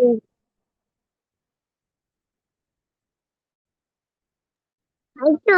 এই তো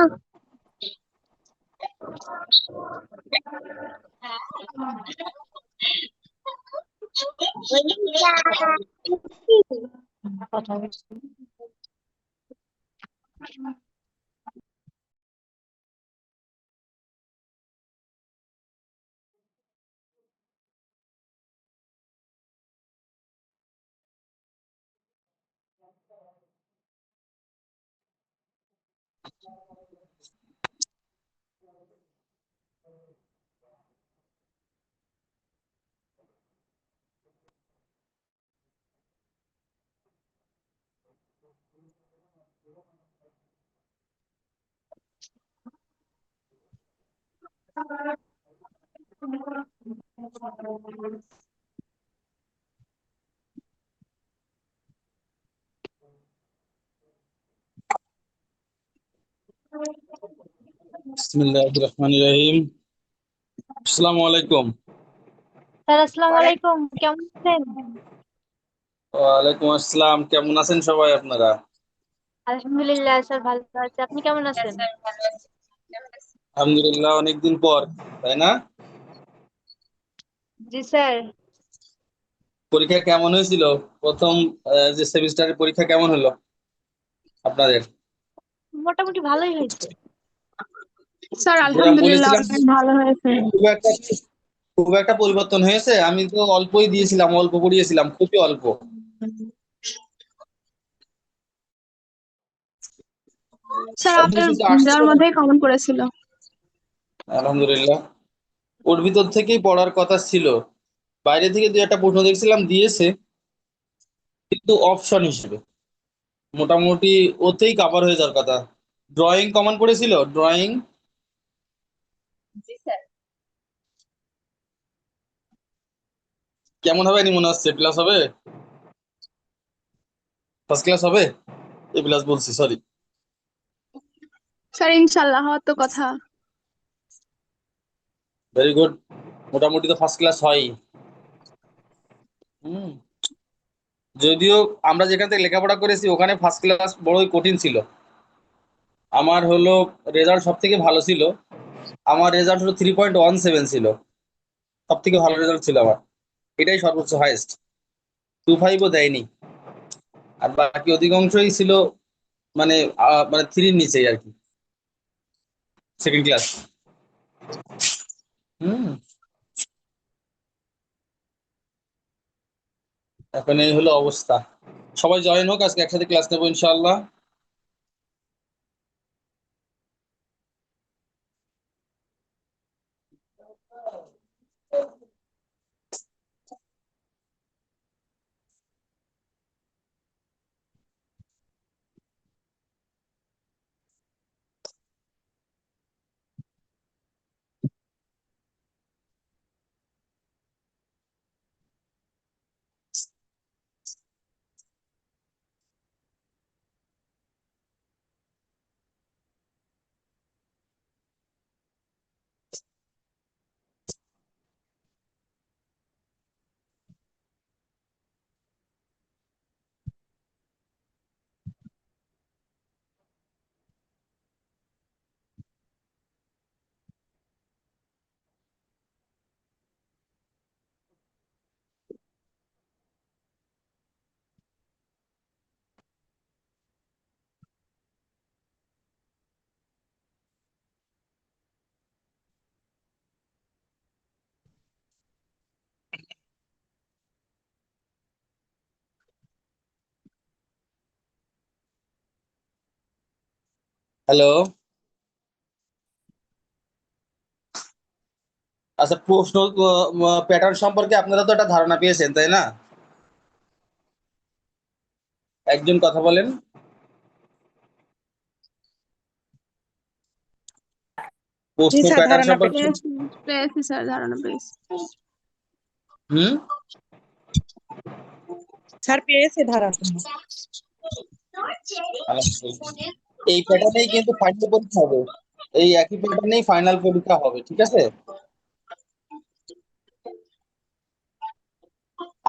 বিসমিল্লাহির রহমানির রহিম। আসসালামু আলাইকুম। স্যার আসসালামু আলাইকুম, কেমন আছেন? ওয়ালাইকুম আসসালাম। কেমন আছেন সবাই আপনারা? আলহামদুলিল্লাহ স্যার, ভালো আছি। আপনি কেমন আছেন? আলহামদুলিল্লাহ, অনেকদিন পর, তাই না? জি স্যার। পরীক্ষা কেমন হয়েছিল? প্রথম যে সেমিস্টারের পরীক্ষা কেমন হলো আপনাদের? মোটামুটি ভালোই হয়েছে। স্যার আলহামদুলিল্লাহ বলেছিলাম অনেক ভালো হয়েছে। খুব একটা খুব একটা পরিবর্তন হয়েছে। আমি তো অল্পই দিয়েছিলাম, অল্প পড়িয়েছিলাম, খুবই অল্প। স্যার সব আপনার কিছু আসছে দেওয়ার তো? মধ্যেই কমন করেছিল। আলহামদুলিল্লাহ। ওর ভিতর থেকেই পড়ার কথা ছিল। বাইরে থেকে দু একটা প্রশ্ন দেখছিলাম, দিয়েছে, কিন্তু অপশন হিসেবে মোটামুটি ওতেই কভার হয়ে যাওয়ার কথা। ড্রয়িং কমন পড়েছিল, ড্রয়িং। কেমন হবে মনে হচ্ছে? প্লাস হবে? ফার্স্ট ক্লাস হবে? এ প্লাস বলছি, সরি। স্যার ইনশাল্লাহ হওয়ার তো কথা। Very good. মোটামুটি তো ফার্স্ট ক্লাস হয়। হুম। যদিও আমরা যেখান থেকে লেখাপড়া করেছি ওখানে ফার্স্ট ক্লাস বড়ই কঠিন ছিল। আমার হলো রেজাল্ট সব থেকে ভালো ছিল। আমার রেজাল্ট হলো 3.17 ছিল। সব থেকে ভালো রেজাল্ট ছিল আমার। এটাই সর্বোচ্চ হাইয়েস্ট। 2.5ও দেয়নি। আর বাকি অধিকাংশই ছিল মানে মানে 3-র নিচেই আর কি, সেকেন্ড ক্লাস। হুম। এখন এই হলো অবস্থা। সবাই জয়েন হোক, আজকে একসাথে ক্লাস নেবো ইনশাআল্লাহ। হ্যালো। আচ্ছা, প্রশ্ন প্যাটার্ন সম্পর্কে আপনারা তো একটা ধারণা পেয়েছেন, তাই না? একজন কথা বলেন। জি প্রশ্ন স্যার, প্যাটার্ন ধারণা সম্পর্কে। পেয়েছি স্যার, ধারণা পেয়েছি। হুম। স্যার পেয়েছে ধারণা। আলহামদুলিল্লাহ। এই প্যাটার্নেই কিন্তু ফাইনাল পরীক্ষা হবে। এই একই প্যাটার্নেই ফাইনাল পরীক্ষা হবে, ঠিক আছে?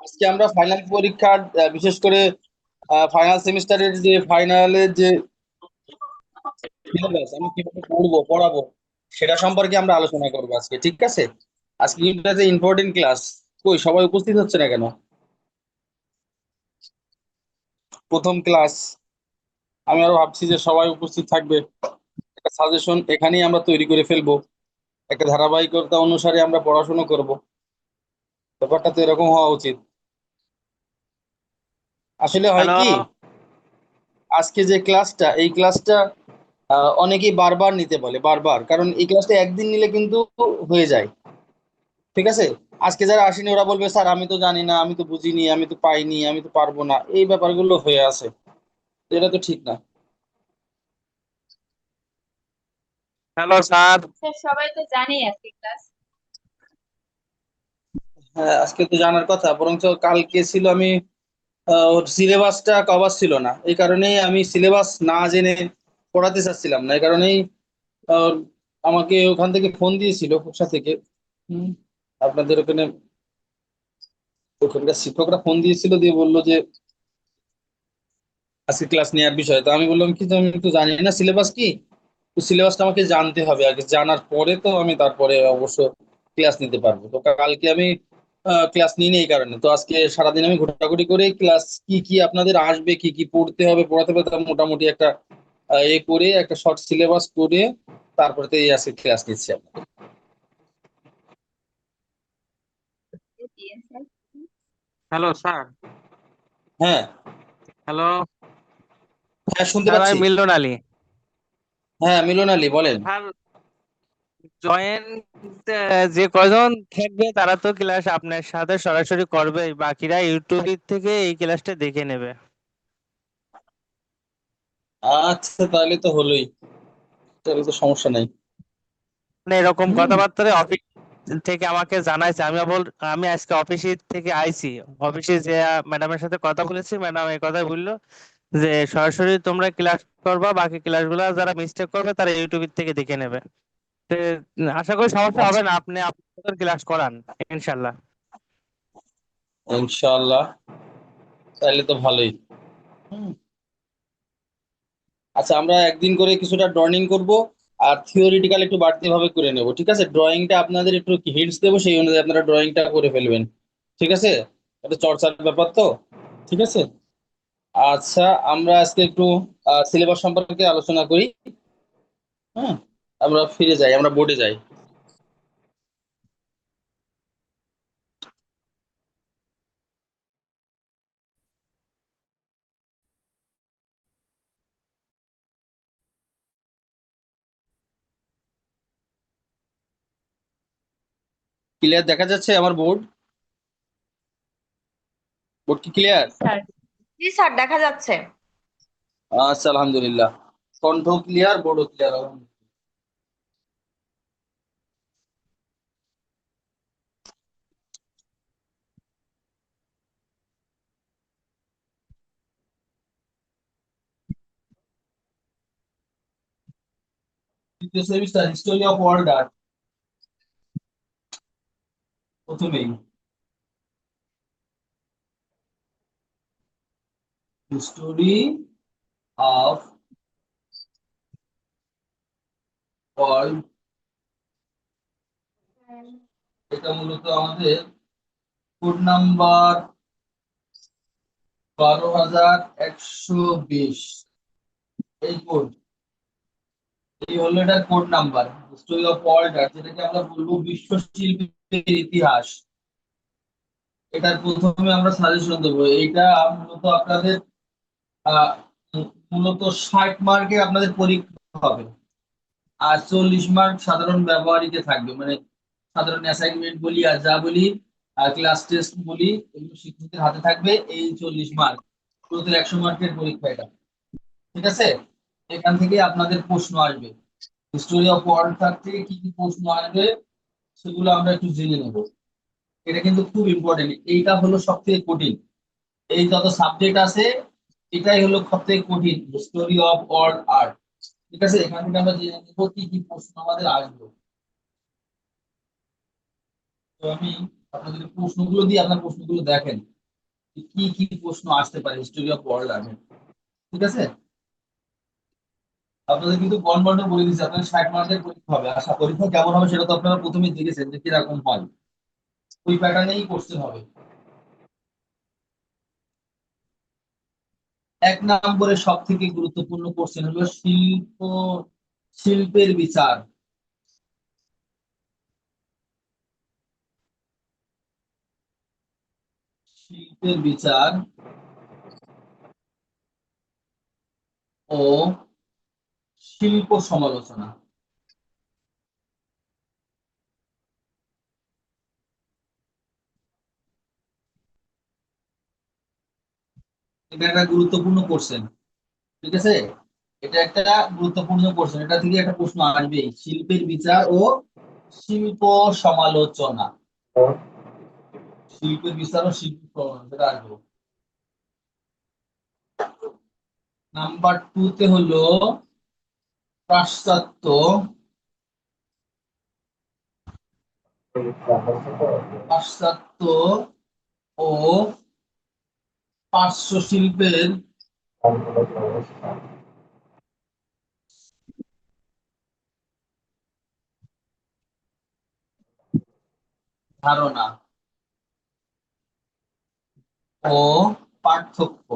আজকে আমরা ফাইনাল পরীক্ষার বিশেষ করে ফাইনাল সেমিস্টারের যে ফাইনালের যে সিলেবাস আমি কিভাবে পড়াবো সেটা সম্পর্কে আমরা আলোচনা করবো আজকে, ঠিক আছে? আজকে কিন্তু একটা ইম্পর্টেন্ট ক্লাস। কই সবাই উপস্থিত হচ্ছে না কেন? প্রথম ক্লাস, আমি আরো ভাবছি যে সবাই উপস্থিত থাকবে। একটা সাজেশন এখানেই আমরা তৈরি করে ফেলবো, একটা ধারাবাহিকতা অনুসারে আমরা পড়াশোনা করব। ব্যাপারটা তো এরকম হওয়া উচিত। আসলে হয় হ্যালো। কি, আজকে যে ক্লাসটা, এই ক্লাসটা অনেকেই বারবার নিতে বলে, বারবার, কারণ এই ক্লাসটা একদিন নিলে কিন্তু হয়ে যায়, ঠিক আছে? আজকে যারা আসেনি ওরা বলবে স্যার আমি তো জানি না, আমি তো বুঝিনি, আমি তো পাইনি, আমি তো পারবো না, এই ব্যাপারগুলো হয়ে আছে। এটা তো ঠিক না। Hello sir. স্যার সবাই তো জানে আজকে ক্লাস। হ্যাঁ, আজকে তো জানার কথা, বরঞ্চ কালকে ছিল আমি ওর সিলেবাসটা কভার ছিল না, এই কারণেই আমি সিলেবাস না জেনে পড়াতে চাচ্ছিলাম না, এই কারণেই আহ, আমাকে ওখান থেকে ফোন দিয়েছিল খোকসা থেকে। হুম, আপনাদের ওখানে ওখানকার শিক্ষকরা ফোন দিয়েছিল, দিয়ে বললো যে আজকে ক্লাস নেওয়ার বিষয়। তো আমি বললাম কি যে আমি তো জানি না সিলেবাস কি, তো সিলেবাসটা আমাকে জানতে হবে আগে, জানার পরে তো আমি তারপরে অবশ্য ক্লাস নিতে পারবো। তো কালকে আমি ক্লাস নিইনি এই কারণে। তো আজকে সারাদিন আমি ঘোরাঘুরি করে ক্লাস কি কি আপনাদের আসবে, কি কি পড়তে হবে, পড়াতে হবে, তার মোটামুটি একটা এ করে একটা শর্ট সিলেবাস করে তারপরে তো এই আজকে ক্লাস নিচ্ছি আপনাদের। Hello sir. হ্যাঁ, হ্যালো হ্যাঁ শুনতে স্যার, পাচ্ছি। আমি মিলন আলী। হ্যাঁ মিলন আলী, বলেন। স্যার, জয়েন্ট যে কয়জন থাকবে তারা তো ক্লাস আপনার সাথে সরাসরি করবে, বাকিরা ইউটিউব থেকে এই ক্লাসটা দেখে নেবে। আচ্ছা তাহলে তো হলোই, তাহলে তো সমস্যা নাই। মানে এরকম হুম। কথাবার্তা অফিস থেকে আমাকে জানাইছে। আমি আজকে অফিসে থেকে আইছি। অফিসে যে ম্যাডামের সাথে কথা বলেছি, ম্যাডাম এই কথাই বললো যে সরাসরি তোমরা ক্লাস করবা, বাকি ক্লাসগুলো যারা মিস্টেক করবে তারা ইউটিউব থেকে দেখে নেবে। তো, আশা করি সমস্যা হবে আচ্ছা, না, আপনি আপনাদের ক্লাস করান ইনশাল্লাহ। ইনশাআল্লাহ, তাহলে তো ভালোই। হুম। আচ্ছা, আমরা একদিন করে কিছুটা ড্রয়িং করব, আর থিওরিটিক্যাল একটু বাড়তি ভাবে করে নেব, ঠিক আছে? ড্রয়িংটা আপনাদের একটু হিন্টস দেবো, সেই অনুযায়ী আপনারা ড্রয়িংটা করে ফেলবেন, ঠিক আছে? এটা চর্চার ব্যাপার তো, ঠিক আছে? আচ্ছা, আমরা আজকে একটু সিলেবাস সম্পর্কে আলোচনা করি। হ্যাঁ, আমরা ফিরে যাই, আমরা বোর্ডে যাই। ক্লিয়ার দেখা যাচ্ছে আমার বোর্ড? বোর্ড কি ক্লিয়ার? স্যার, জি স্যার দেখা যাচ্ছে। আচ্ছা, আলহামদুলিল্লাহ, কণ্ঠ ক্লিয়ার, বোর্ডও ক্লিয়ার। তৃতীয় semester history of world art, প্রথমেই হিস্টোরি অফ ওয়ার্ল্ড, এটা মূলত আমাদের কোড নাম্বার 12,120। এই কোড, এই হলো এটার code number, history of world art, যেটাকে আমরা বলবো বিশ্ব শিল্পের ইতিহাস। এটার প্রথমে আমরা সাজেশন দেবো। এইটা মূলত আপনাদের আহ, মূলত 60 মার্কের আপনাদের পরীক্ষা হবে, আর 40 মার্ক সাধারণ ব্যবহারিকে থাকবে, মানে সাধারণ অ্যাসাইনমেন্ট বলি আর যা বলি, ক্লাস টেস্ট বলি, এগুলো শিক্ষকদের হাতে থাকবে। এই 40 মার্ক, টোটাল 100 মার্কের পরীক্ষা এটা, ঠিক আছে? এখান থেকে আপনাদের প্রশ্ন আসবে, হিস্টোরি অফ ওয়ার্ল্ড থেকে কি কি প্রশ্ন আসবে সেগুলো আমরা একটু জেনে নেব। এটা কিন্তু খুব ইম্পর্টেন্ট, এইটা হলো সব থেকে কঠিন। এই যত সাবজেক্ট আছে, এটাই হলো সব থেকে কঠিন, হিস্টোরি অফ ওয়ার্ল্ড আর্ট, ঠিক আছে? এখান থেকে আমরা জেনে নেবো কি কি প্রশ্ন আমাদের আসবে। তো আমি আপনাদের প্রশ্নগুলো দিয়ে আপনার প্রশ্নগুলো দেখেন। কি কি প্রশ্ন আসতে পারে হিস্টোরি অফ ওয়ার্ল্ড আর্ট, ঠিক আছে। আপনাদের কিন্তু গণবন্ড বলে দিচ্ছে, আপনাদের 60 মার্কের পরীক্ষা হবে। আশা পরীক্ষা কেমন হবে সেটা তো আপনারা প্রথমেই দেখেছেন যে কিরকম হয়, ওই প্যাটার্নেই কোশ্চেন হবে। 1 নম্বরের সব থেকে গুরুত্বপূর্ণ কোশ্চেন হলো শিল্পের বিচার। শিল্পের বিচার ও শিল্প সমালোচনা, এটা একটা গুরুত্বপূর্ণ কোশ্চেন, ঠিক আছে। এটা একটা গুরুত্বপূর্ণ কোশ্চেন, এটা থেকে একটা প্রশ্ন আসবেই, শিল্পের বিচার ও শিল্প সমালোচনা। শিল্পের বিচার ও শিল্প সমালোচনা সেটা আসবে। নাম্বার 2 তে হলো পাশ্চাত্য পাশ্চাত্য ও পার্শ্ব শিল্পের ধারণা ও পার্থক্য।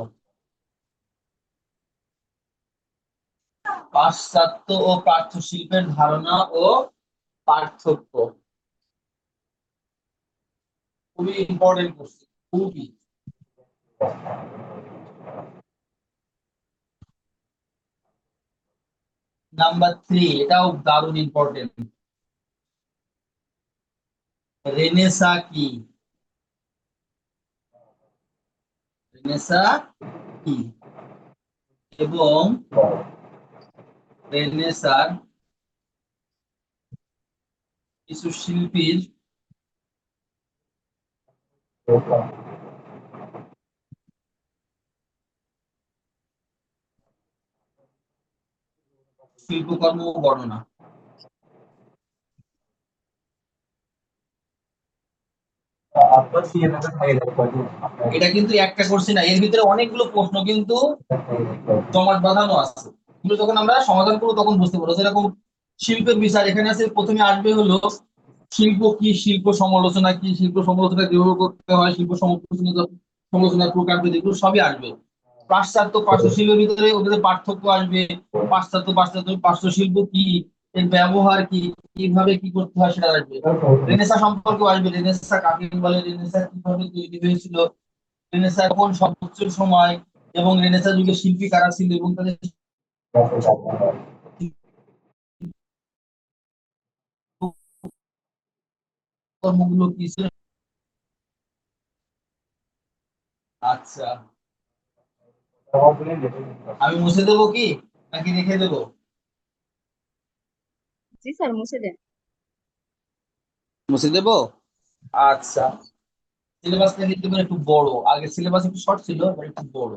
পাশ্চাত্য ও পার্শ্ব শিল্পের ধারণা ও পার্থক্য, খুবই ইম্পর্টেন্ট কোশ্চেন, খুবই। নাম্বার 3, এটাও দারুণ ইম্পর্টেন্ট, রেনেসা কি? রেনেসা কি এবং রেনেসার কিছু শিল্পীর শিল্পকর্ম বর্ণনা। এটা কিন্তু একটা কোশ্চেন না, এর ভিতরে অনেকগুলো প্রশ্ন কিন্তু জমাট বাঁধানো আছে, এগুলো যখন আমরা সমাধান করবো তখন বুঝতে পারবো। যেরকম শিল্পের বিচার, এখানে আছে প্রথমে আসবে হলো শিল্প কি, শিল্প সমালোচনা কি, শিল্প সমালোচনা কিভাবে করতে হয়, শিল্প সমালোচনার প্রকারভেদ, এগুলো সবই আসবে। পাশ্চাত্য পার্শ্ব শিল্পের ভিতরে ওদের পার্থক্য আসবে, পাশ্চাত্য শিল্প কি, এর ব্যবহার কি, কিভাবে কি করতে হয় সেটা আসবে। রেনেসা সম্পর্কে আসবে, রেনেসা কাকে বলে, রেনেসা কিভাবে তৈরি হয়েছিল, রেনেসা কোন সর্বোচ্চ সময়, এবং রেনেসা যুগে শিল্পী কারা ছিল এবং তাদের কর্মগুলো কি ছিল। আচ্ছা, আমি মুছে দেবো কি নাকি রেখে দেবো? জি স্যার, মুছে দেন। মুছে দেবো। আচ্ছা, সিলেবাসটা কিন্তু এবার একটু বড়, আগে সিলেবাস একটু শর্ট ছিল, এবার একটু বড়।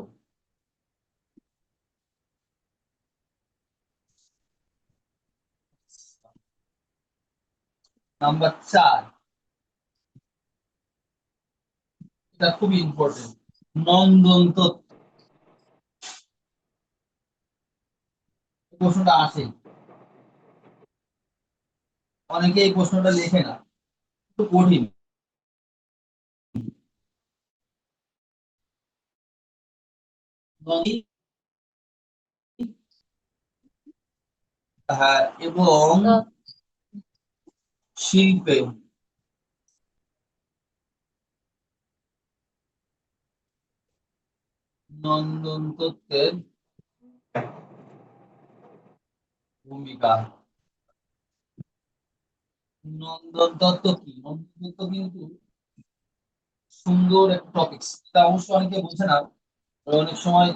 নাম্বার 4, এটা খুবই ইম্পর্টেন্ট, নন্দন তত্ত্ব। প্রশ্নটা আসে, অনেকে এই প্রশ্নটা লেখে না, একটু কঠিন। নন্দী, হ্যাঁ, এবং শিল্পে নন্দন তত্ত্বের ভূমিকা। নন্দন তত্ত্ব কি? নন্দন তত্ত্ব কিন্তু সুন্দর একটা টপিক, এটা অবশ্য অনেকে বোঝে না, অনেক সময়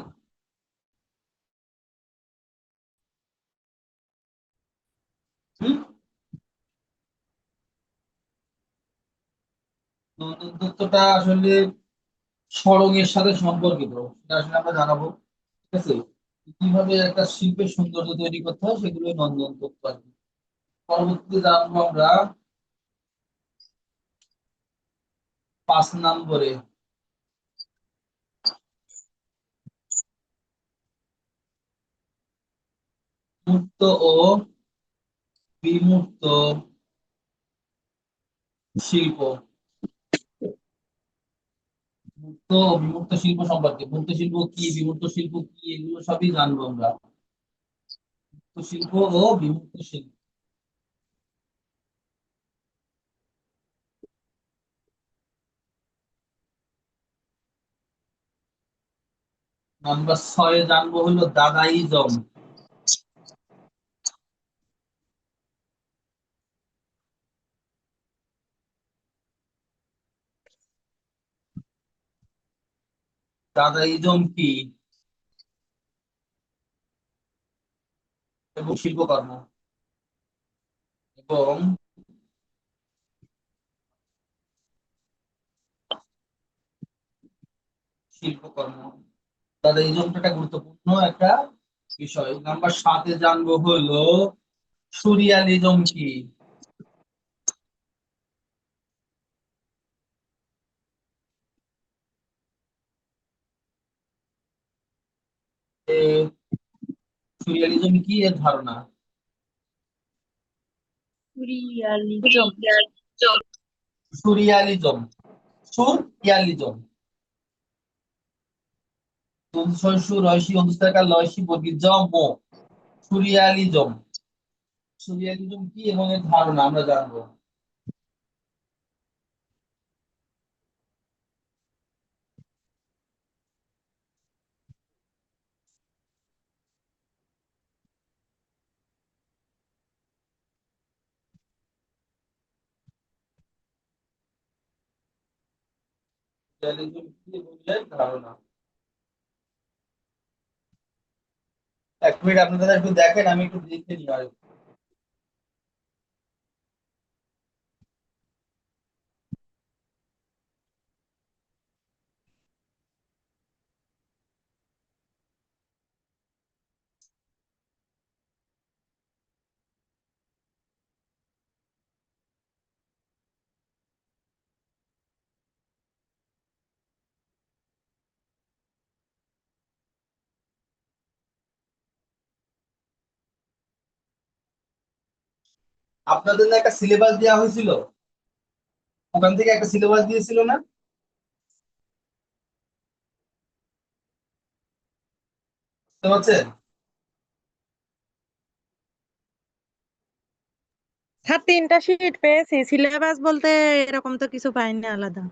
হুম, নন্দন তত্ত্বটা আসলে সড়কের সাথে সম্পর্কিত, সেটা আসলে আমরা জানাবো, ঠিক আছে। কিভাবে একটা শিল্পের সৌন্দর্য তৈরি করতে হয় সেগুলো নন্দন তত্ত্ব আর কি। পরবর্তীতে জানবো আমরা 5 নম্বরে মুক্ত ও বিমূর্ত শিল্প। মুক্ত ও বিমূর্ত শিল্প সম্পর্কে, মুক্ত শিল্প কি, বিমূর্ত শিল্প কি, এগুলো সবই জানবো আমরা। মুক্ত শিল্প ও বিমূর্ত শিল্প। নাম্বার 6 জানবো হলো দাদাইজম। দাদাইজম কি এবং শিল্পকর্ম, এবং শিল্পকর্ম। দাদাইজমটা একটা গুরুত্বপূর্ণ একটা বিষয়। নাম্বার 7 জানবো হলো সুরিয়ালিজম কি। এ, সুরিয়ালিজম কি এর ধারণা? রিয়ালিজম। Surrealism, surrealism. সুর রয়সি অনুষ্কার লয়সি বর্গীর জ ম। সুরিয়ালিজম। সুরিয়ালিজম কি এবং এর ধারণা আমরা জানবো। সুরিয়ালিজম কি এবং এর ধারণা। এক মিনিট আপনারা একটু দেখেন, আমি একটু লিখে নিই আর। আপনাদের না একটা সিলেবাস দেওয়া হয়েছিল, ওখান থেকে একটা সিলেবাস দিয়েছিল না, বুঝতে পারছেন? স্যার 3টা শিট পেয়েছি, সিলেবাস বলতে এরকম তো কিছু পাইনি আলাদা।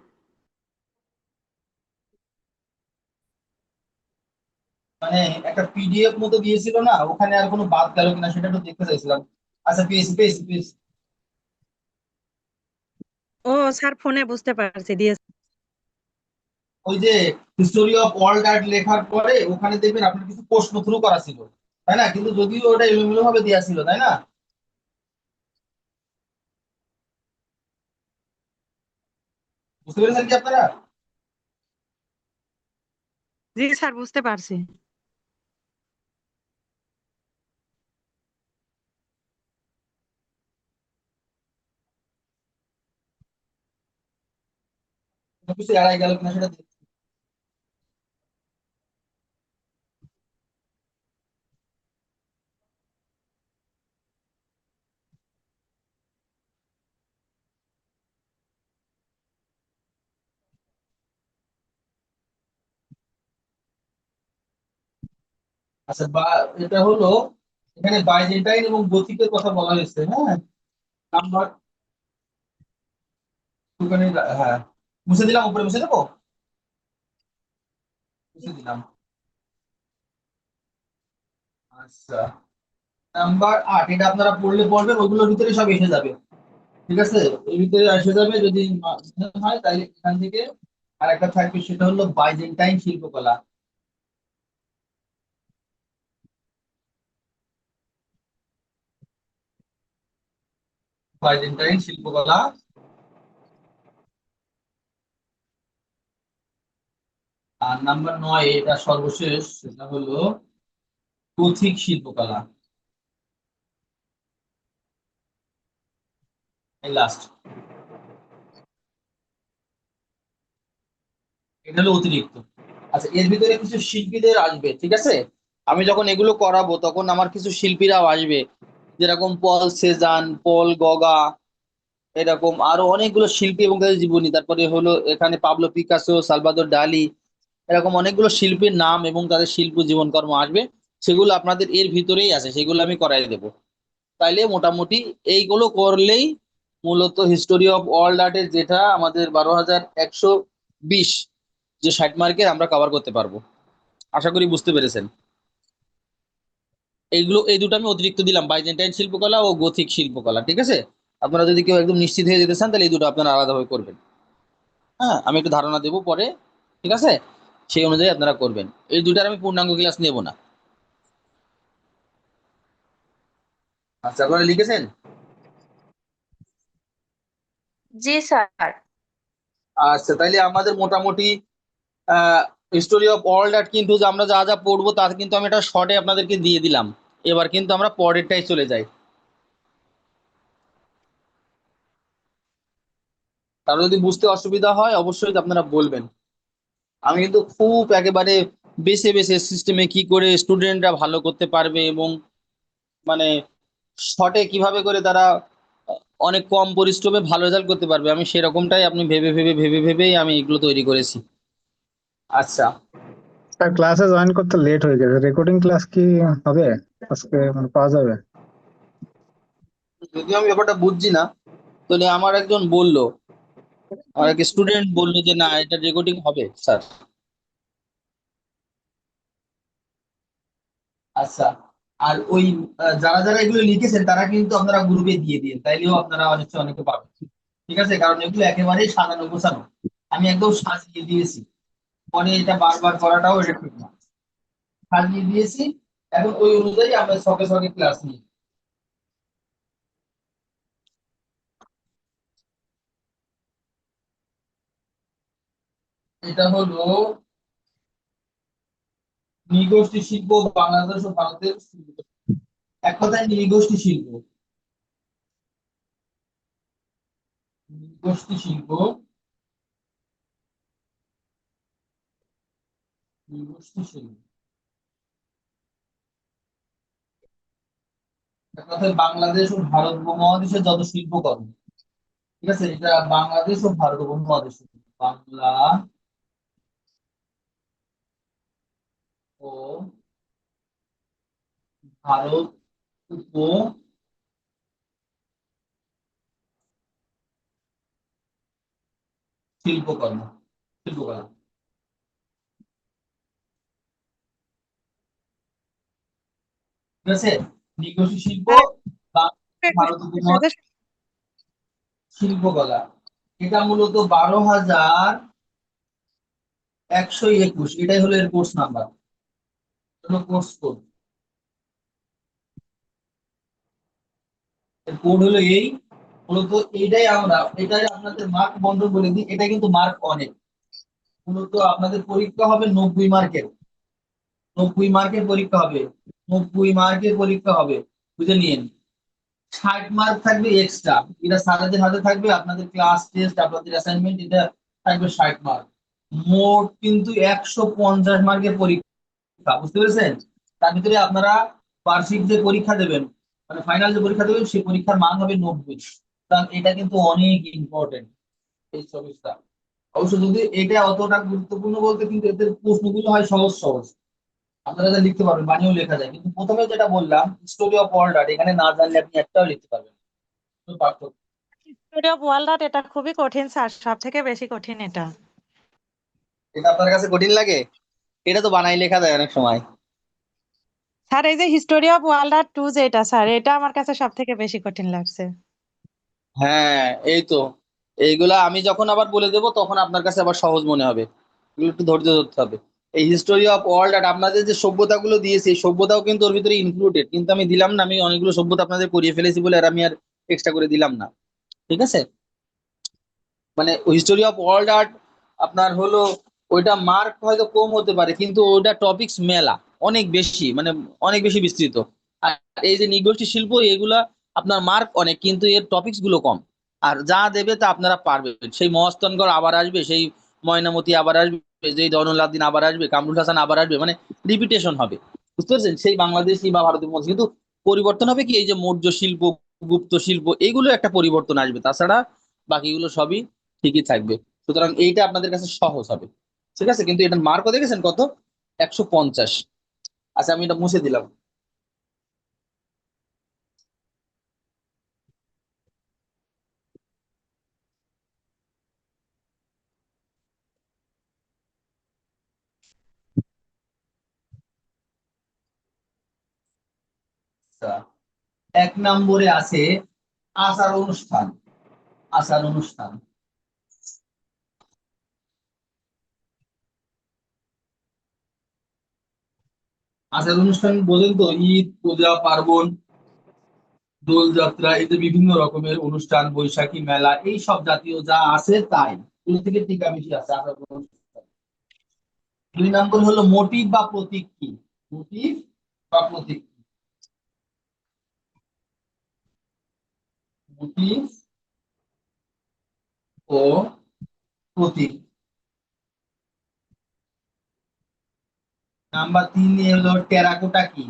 মানে একটা পিডিএফ মতো দিয়েছিল না, ওখানে আর কোনো বাদ গেল কিনা সেটা একটু দেখতে চাইছিলাম। আচ্ছা, পেয়েছি পেয়েছি পেয়েছি। ও স্যার, ফোনে বুঝতে পারছি দিয়েছে। ওই যে হিস্টোরি অফ ওয়ার্ল্ড আর্ট লেখার পরে ওখানে দেখবেন আপনার কিছু প্রশ্ন থ্রু করা ছিল, তাই না? কিন্তু যদিও ওটা এলোমেলো ভাবে দেওয়া ছিল, তাই না? বুঝতে পেরেছেন কি আপনারা? জি স্যার, বুঝতে পারছি। কিছু এড়াই গেল কিনা সেটা দেখতে। আচ্ছা, বা এটা হলো, এখানে বাইজেন্টাইন এবং গথিকের কথা বলা হয়েছে, হ্যাঁ। নাম্বার, ওখানে, হ্যাঁ, মুছে দিলাম, উপরে মুছে দেবো, মুছে দিলাম। আচ্ছা, নাম্বার 8 এটা আপনারা পড়লে পড়বেন, ওইগুলোর ভিতরে সব এসে যাবে, ঠিক আছে? এর ভিতরে এসে যাবে, যদি মনে হয় তাহলে এখান থেকে আর একটা থাকবে, সেটা হলো বাইজেন্টাইন শিল্পকলা। বাইজেন্টাইন শিল্পকলা। আর নাম্বার 9 এটা সর্বশেষ, সেটা হলো গথিক শিল্পকলা, এই লাস্ট। এটা হলো অতিরিক্ত। আচ্ছা, এর ভিতরে কিছু শিল্পীদের আসবে, ঠিক আছে? আমি যখন এগুলো করাবো তখন আমার কিছু শিল্পীরাও আসবে, যেরকম পল সেজান, পল গগা, এরকম আরো অনেকগুলো শিল্পী এবং তাদের জীবনী, তারপরে হলো এখানে পাবলো পিকাসো, সালভাদর ডালি, এরকম অনেকগুলো শিল্পীর নাম এবং তাদের শিল্প জীবনকর্ম আসবে। সেগুলো আপনাদের এর ভিতরেই আছে, সেগুলো আমি করাই দেবো। তাইলে মোটামুটি এইগুলো করলেই মূলত হিস্টোরি অফ ওয়ার্ল্ড আর্টের যেটা আমাদের 12,120 যে 60 মার্কের আমরা কভার করতে পারবো। আশা করি বুঝতে পেরেছেন। এইগুলো এই দুটো আমি অতিরিক্ত দিলাম, বাইজেন্টাইন শিল্পকলা ও গথিক শিল্পকলা, ঠিক আছে। আপনারা যদি কেউ একদম নিশ্চিত হয়ে যেতে চান তাহলে এই দুটো আপনারা আলাদাভাবে করবেন। হ্যাঁ, আমি একটু ধারণা দেবো পরে, ঠিক আছে, সেই অনুযায়ী আপনারা করবেন। এই দুটার আমি পূর্ণাঙ্গ ক্লাস নেব না। আচ্ছা, আপনারা লিখেছেন? জি স্যার। আচ্ছা, তাইলে আমাদের মোটামুটি হিস্টোরি অফ ওয়ার্ল্ড আর্ট কিন্তু যে আমরা যা যা পড়বো তার কিন্তু আমি একটা শর্টে আপনাদেরকে দিয়ে দিলাম। এবার কিন্তু আমরা পরেরটাই চলে যাই। তাহলে যদি বুঝতে অসুবিধা হয় অবশ্যই আপনারা বলবেন। আমি কিন্তু খুব একেবারে বেছে বেছে সিস্টেমে কি করে স্টুডেন্টরা ভালো করতে পারবে এবং মানে শর্টে কিভাবে করে তারা অনেক কম পরিশ্রমে ভালো রেজাল্ট করতে পারবে, আমি সেরকমটাই আপনি ভেবেই আমি এগুলো তৈরি করেছি। আচ্ছা, স্যার ক্লাসে জয়েন করতে লেট হয়ে গেছে, রেকর্ডিং ক্লাস কি হবে আজকে, মানে পাওয়া যাবে? যদিও আমি ব্যাপারটা বুঝছি না, তাহলে আমার এক স্টুডেন্ট বললো যে না, এটা রেকর্ডিং হবে স্যার। আচ্ছা, আর ওই যারা যারা এগুলো লিখেছেন তারা কিন্তু আপনারা গ্রুপে দিয়ে দিন, তাইলেও আপনারা অনেকে পাবেন, ঠিক আছে। কারণ এগুলো একেবারেই সাজানো গোছানো, আমি একদম সাজিয়ে দিয়েছি। পরে এটা বারবার করাটাও এটা ঠিক না, সাজিয়ে দিয়েছি। এখন ওই অনুযায়ী আমরা শখে শখে ক্লাস নিই। এটা হলো নৃগোষ্ঠী শিল্প বাংলাদেশ ও ভারতের শিল্প। এক কথায় নৃগোষ্ঠী শিল্প নৃগোষ্ঠী শিল্প এক কথায় বাংলাদেশ ও ভারত উপমহাদেশের যত শিল্পকর্ম, ঠিক আছে, এটা বাংলাদেশ ও ভারত উপমহাদেশ, বাংলা ও ভারত উপ শিল্পকর্ম শিল্পকলা, ঠিক আছে। নৃগোষ্ঠী শিল্প, ভারত উপমহাদেশ সাথে শিল্পকলা, এটা মূলত 12,121, এটাই হলো এর কোর্স নাম্বার, কোর্স কোড। এর কোড হলো এই, মূলত এটাই আপনাদের মার্ক বন্ধ বলে দিই, এটা কিন্তু মার্ক অনেক। মূলত আপনাদের পরীক্ষা হবে 90 মার্কের, 90 মার্কের পরীক্ষা হবে, 90 মার্কের পরীক্ষা হবে, বুঝে নিন। 60 মার্ক থাকবে এক্সট্রা, এটা স্যারদের হাতে থাকবে, আপনাদের ক্লাস টেস্ট আপনাদের অ্যাসাইনমেন্ট এটা থাকবে 60 মার্ক। মোট কিন্তু 150 মার্কের পরীক্ষা, বুঝতে পেরেছেন। তার ভিতরে আপনারা বার্ষিক যে পরীক্ষা দেবেন, মানে ফাইনাল যে পরীক্ষা দেবেন, সেই পরীক্ষার মান হবে 90। কারণ এটা কিন্তু অনেক ইম্পর্টেন্ট এই চব্বিশটা। অবশ্য যদি এটা অতটা গুরুত্বপূর্ণ বলতে, কিন্তু এদের প্রশ্নগুলো হয় সহজ সহজ, আপনারা যা লিখতে পারবেন, বানিয়েও লেখা যায়। কিন্তু প্রথমে যেটা বললাম হিস্টোরি অফ ওয়ার্ল্ড আর্ট, এখানে না জানলে আপনি একটাও লিখতে পারবেন না। তো পার্থক্য। হিস্টোরি অফ ওয়ার্ল্ড আর্ট এটা খুবই কঠিন স্যার, সব থেকে বেশি কঠিন এটা। এটা আপনার কাছে কঠিন লাগে? এটা তো বানাই লেখা যায় অনেক সময়। স্যার এই যে হিস্টোরি অফ ওয়ার্ল্ড আর্ট 2 যেটা স্যার, এটা আমার কাছে সব থেকে বেশি কঠিন লাগছে। হ্যাঁ, এই তো এইগুলা আমি যখন আবার বলে দেবো তখন আপনার কাছে আবার সহজ মনে হবে, এগুলো একটু ধৈর্য ধরতে হবে। এই হিস্টোরি অফ ওয়ার্ল্ড আর্ট আপনাদের যে সভ্যতাগুলো দিয়েছি, এই সভ্যতাও কিন্তু ওর ভিতরে ইনক্লুডেড, কিন্তু আমি দিলাম না, আমি অনেকগুলো সভ্যতা আপনাদের করিয়ে ফেলেছি বলে আর আমি আর এক্সট্রা করে দিলাম না, ঠিক আছে। মানে হিস্টোরি অফ ওয়ার্ল্ড আর্ট আপনার হলো ওইটা মার্ক হয়তো কম হতে পারে, কিন্তু ওইটা টপিকস মেলা অনেক বেশি, মানে অনেক বেশি বিস্তৃত। আর এই যে নৃগোষ্ঠী শিল্প, এগুলা আপনার মার্ক অনেক, কিন্তু এর টপিকস গুলো কম। আর যা দেবে তা আপনারা পারবেন, সেই মহাস্থানগড় আবার আসবে, সেই ময়নামতি আবার আসবে, যেই দরনুল আবদিন আবার আসবে, কামরুল হাসান আবার আসবে, মানে রিপিটেশন হবে। বুঝতে পারছেন, সেই বাংলাদেশি বা ভারতীয় মধ্যে কিন্তু পরিবর্তন হবে কি, এই যে মৌর্য শিল্প, গুপ্ত শিল্প, এইগুলো একটা পরিবর্তন আসবে, তাছাড়া বাকিগুলো সবই ঠিকই থাকবে। সুতরাং এইটা আপনাদের কাছে সহজ হবে। ঠিক আছে, কিন্তু এটার মার্কও দেখেছেন কত, 150। আচ্ছা আমি এটা মুছে দিলাম। আচ্ছা, 1 নম্বরে আছে আচার অনুষ্ঠান। আচার অনুষ্ঠান, আচার অনুষ্ঠান বোঝেন তো, ঈদ, পূজা, পার্বণ, দোল যাত্রা, এই যে বিভিন্ন রকমের অনুষ্ঠান, বৈশাখী মেলা, এই সব জাতীয় যা আছে তাই, এগুলো থেকে টিকা বেশি আছে আচার অনুষ্ঠান। 2 নম্বর হলো মোটিভ বা প্রতীক কি। মোটিভ বা প্রতীক কি? মোটিভ ও প্রতীক। নাম্বার 3 হলো টেরাকোটা কি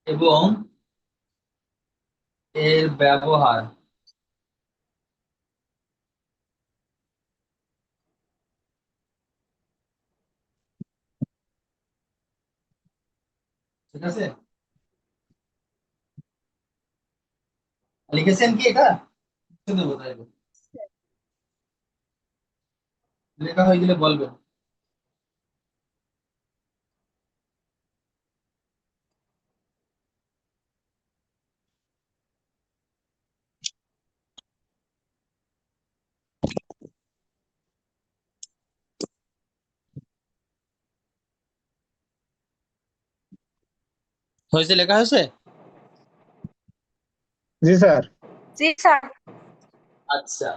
এবং এর ব্যবহার। ঠিক আছে, লিখেছেন কি এটা? লিখে দেবো তাইলে। লেখা হয়ে গেলে বলবেন। হয়েছে, লেখা হয়েছে। জি স্যার। জি স্যার। আচ্ছা,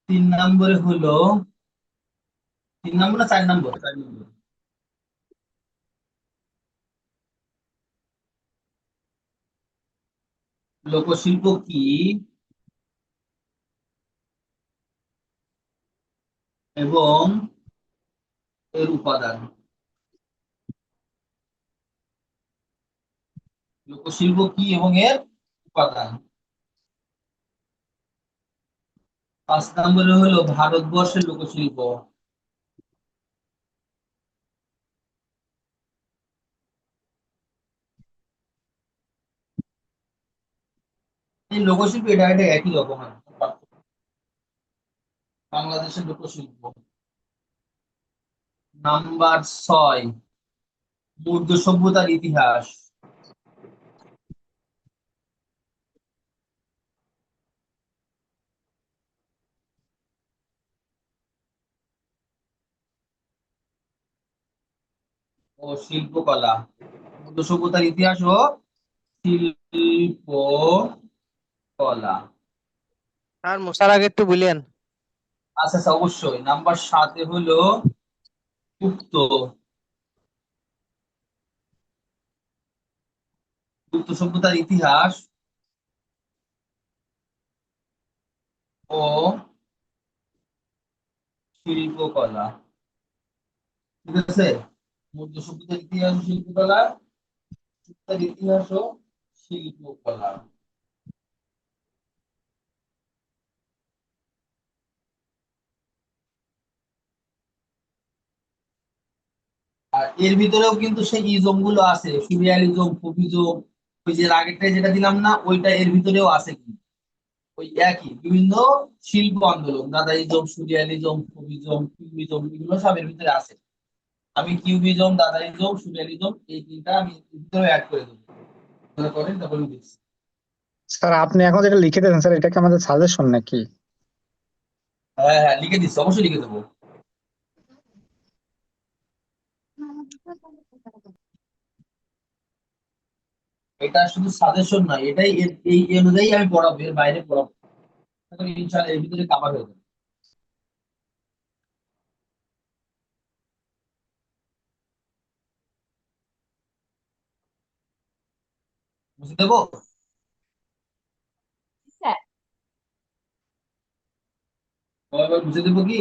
তিন নম্বরে হলো, 3 নম্বর না 4 নম্বর? 4 নম্বর। লোকশিল্প কি এবং এর উপাদান। লোকশিল্প কি এবং এর উপাদান। 5 নম্বরে হলো ভারতবর্ষের লোকশিল্প। এই লোকশিল্প এটা এটা একই রকম আর কি। বাংলাদেশের লোকশিল্প। নাম্বার 6, মৌর্য সভ্যতার ইতিহাস। ও শিল্পকলা। মৌর্য সভ্যতার ইতিহাস ও শিল্পকলা। আর মশার আগে একটু বললেন। আচ্ছা আচ্ছা, অবশ্যই। নাম্বার 7 হলো গুপ্ত, গুপ্ত সভ্যতার ইতিহাস ও শিল্পকলা। ঠিক আছে, মৌর্য সভ্যতার ইতিহাস ও শিল্পকলা, সভ্যতার ইতিহাস ও শিল্পকলা। আর এর ভিতরেও কিন্তু সেই ইজম গুলো আছে, সুরিয়ালিজম, ফুভিজম, ওই যে আগেরটা যেটা দিলাম না, ওইটা এর ভিতরেও আছে কি, ওই একই বিভিন্ন শিল্প আন্দোলন, দাদাইজম, সুরিয়ালিজম, ফুভিজম, কিউবিজম, এগুলো সব এর ভিতরে আছে। আমি কিউবিজম, দাদাইজম, সুরিয়ালিজম এই 3টা আমি এর ভিতরে অ্যাড করে দেবো। মনে করেন তারপরে দিচ্ছি। স্যার আপনি এখন যেটা লিখে দিয়েছেন স্যার, এটা কি আমাদের সাজেশন নাকি? হ্যাঁ হ্যাঁ, লিখে দিচ্ছি, অবশ্যই লিখে দেবো। এটা শুধু সাজেশন নয়, এটাই এই অনুযায়ী আমি পড়াবো, এর বাইরে পড়াবো না। তাহলে ইনশাআল্লাহ এর ভিতরে কাভার হয়ে যাবে। বুঝে দেবো? স্যার এবার বুঝে দেবো কি?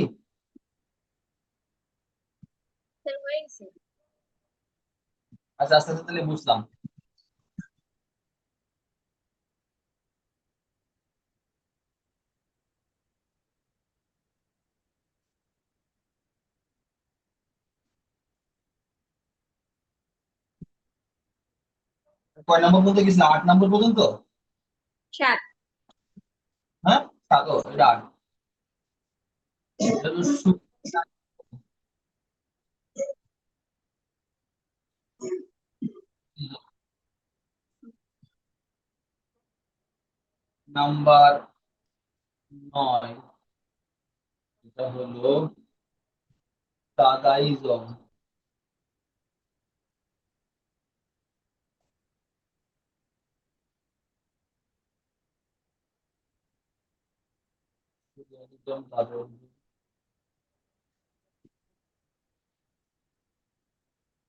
স্যার হয়ে গেছে। আচ্ছা আস্তে আস্তে তাহলে বুঝলাম। কয় নম্বর পর্যন্ত গেছিলাম? 8 নম্বর পর্যন্ত? 7 হ্যাঁ, 7, এটা 8। এটা হলো নাম্বার 9, এটা হলো দাদাইজম।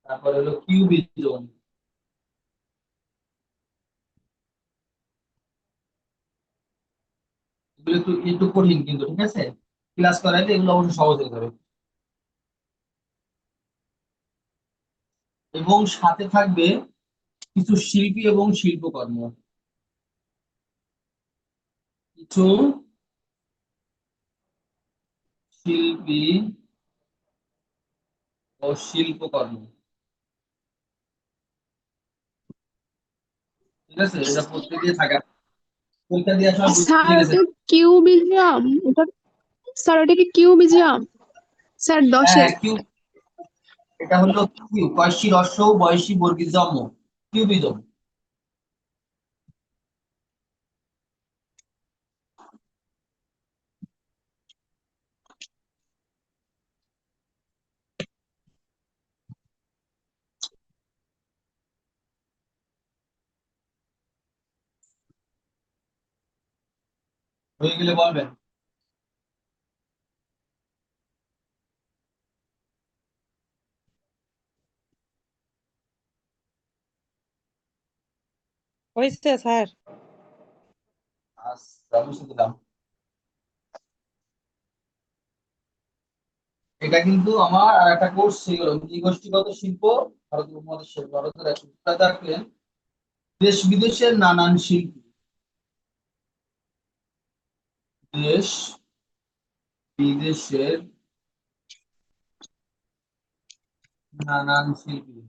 তারপর হলো কিউবিজম। এগুলো একটু একটু কঠিন কিন্তু, ঠিক আছে? ক্লাস করাইলে এগুলো অবশ্যই সহজ হয়ে যাবে। এবং সাথে থাকবে কিছু শিল্পী এবং শিল্পকর্ম। কিছু শিল্পী ও শিল্পকর্ম, ঠিক আছে? এটা প্রত্যেকেই থাকে। পরীক্ষা দিয়ে আসলে বুঝে স্যার গেছে। ওটা কিউবিজম, ওটা স্যার ওটা কি কিউবিজম স্যার হ্যাঁ 10-এর? কিউ, এটা হলো কিউ, কয়সি রস্য বয়সী বর্গীয় জন্ম, কিউবিজম। হয়ে গেলে বলবেন। হয়েছে স্যার। আচ্ছা বুঝে দিলাম। এটা কিন্তু আমার আর একটা কোর্স ছিল, নৃগোষ্ঠীগত শিল্প ভারতীয় উপমহাদেশের, ভারতের এক উস্তাদ থাকলেন দেশ বিদেশের নানান শিল্পী। দেশ বিদেশের নানান শিল্পী।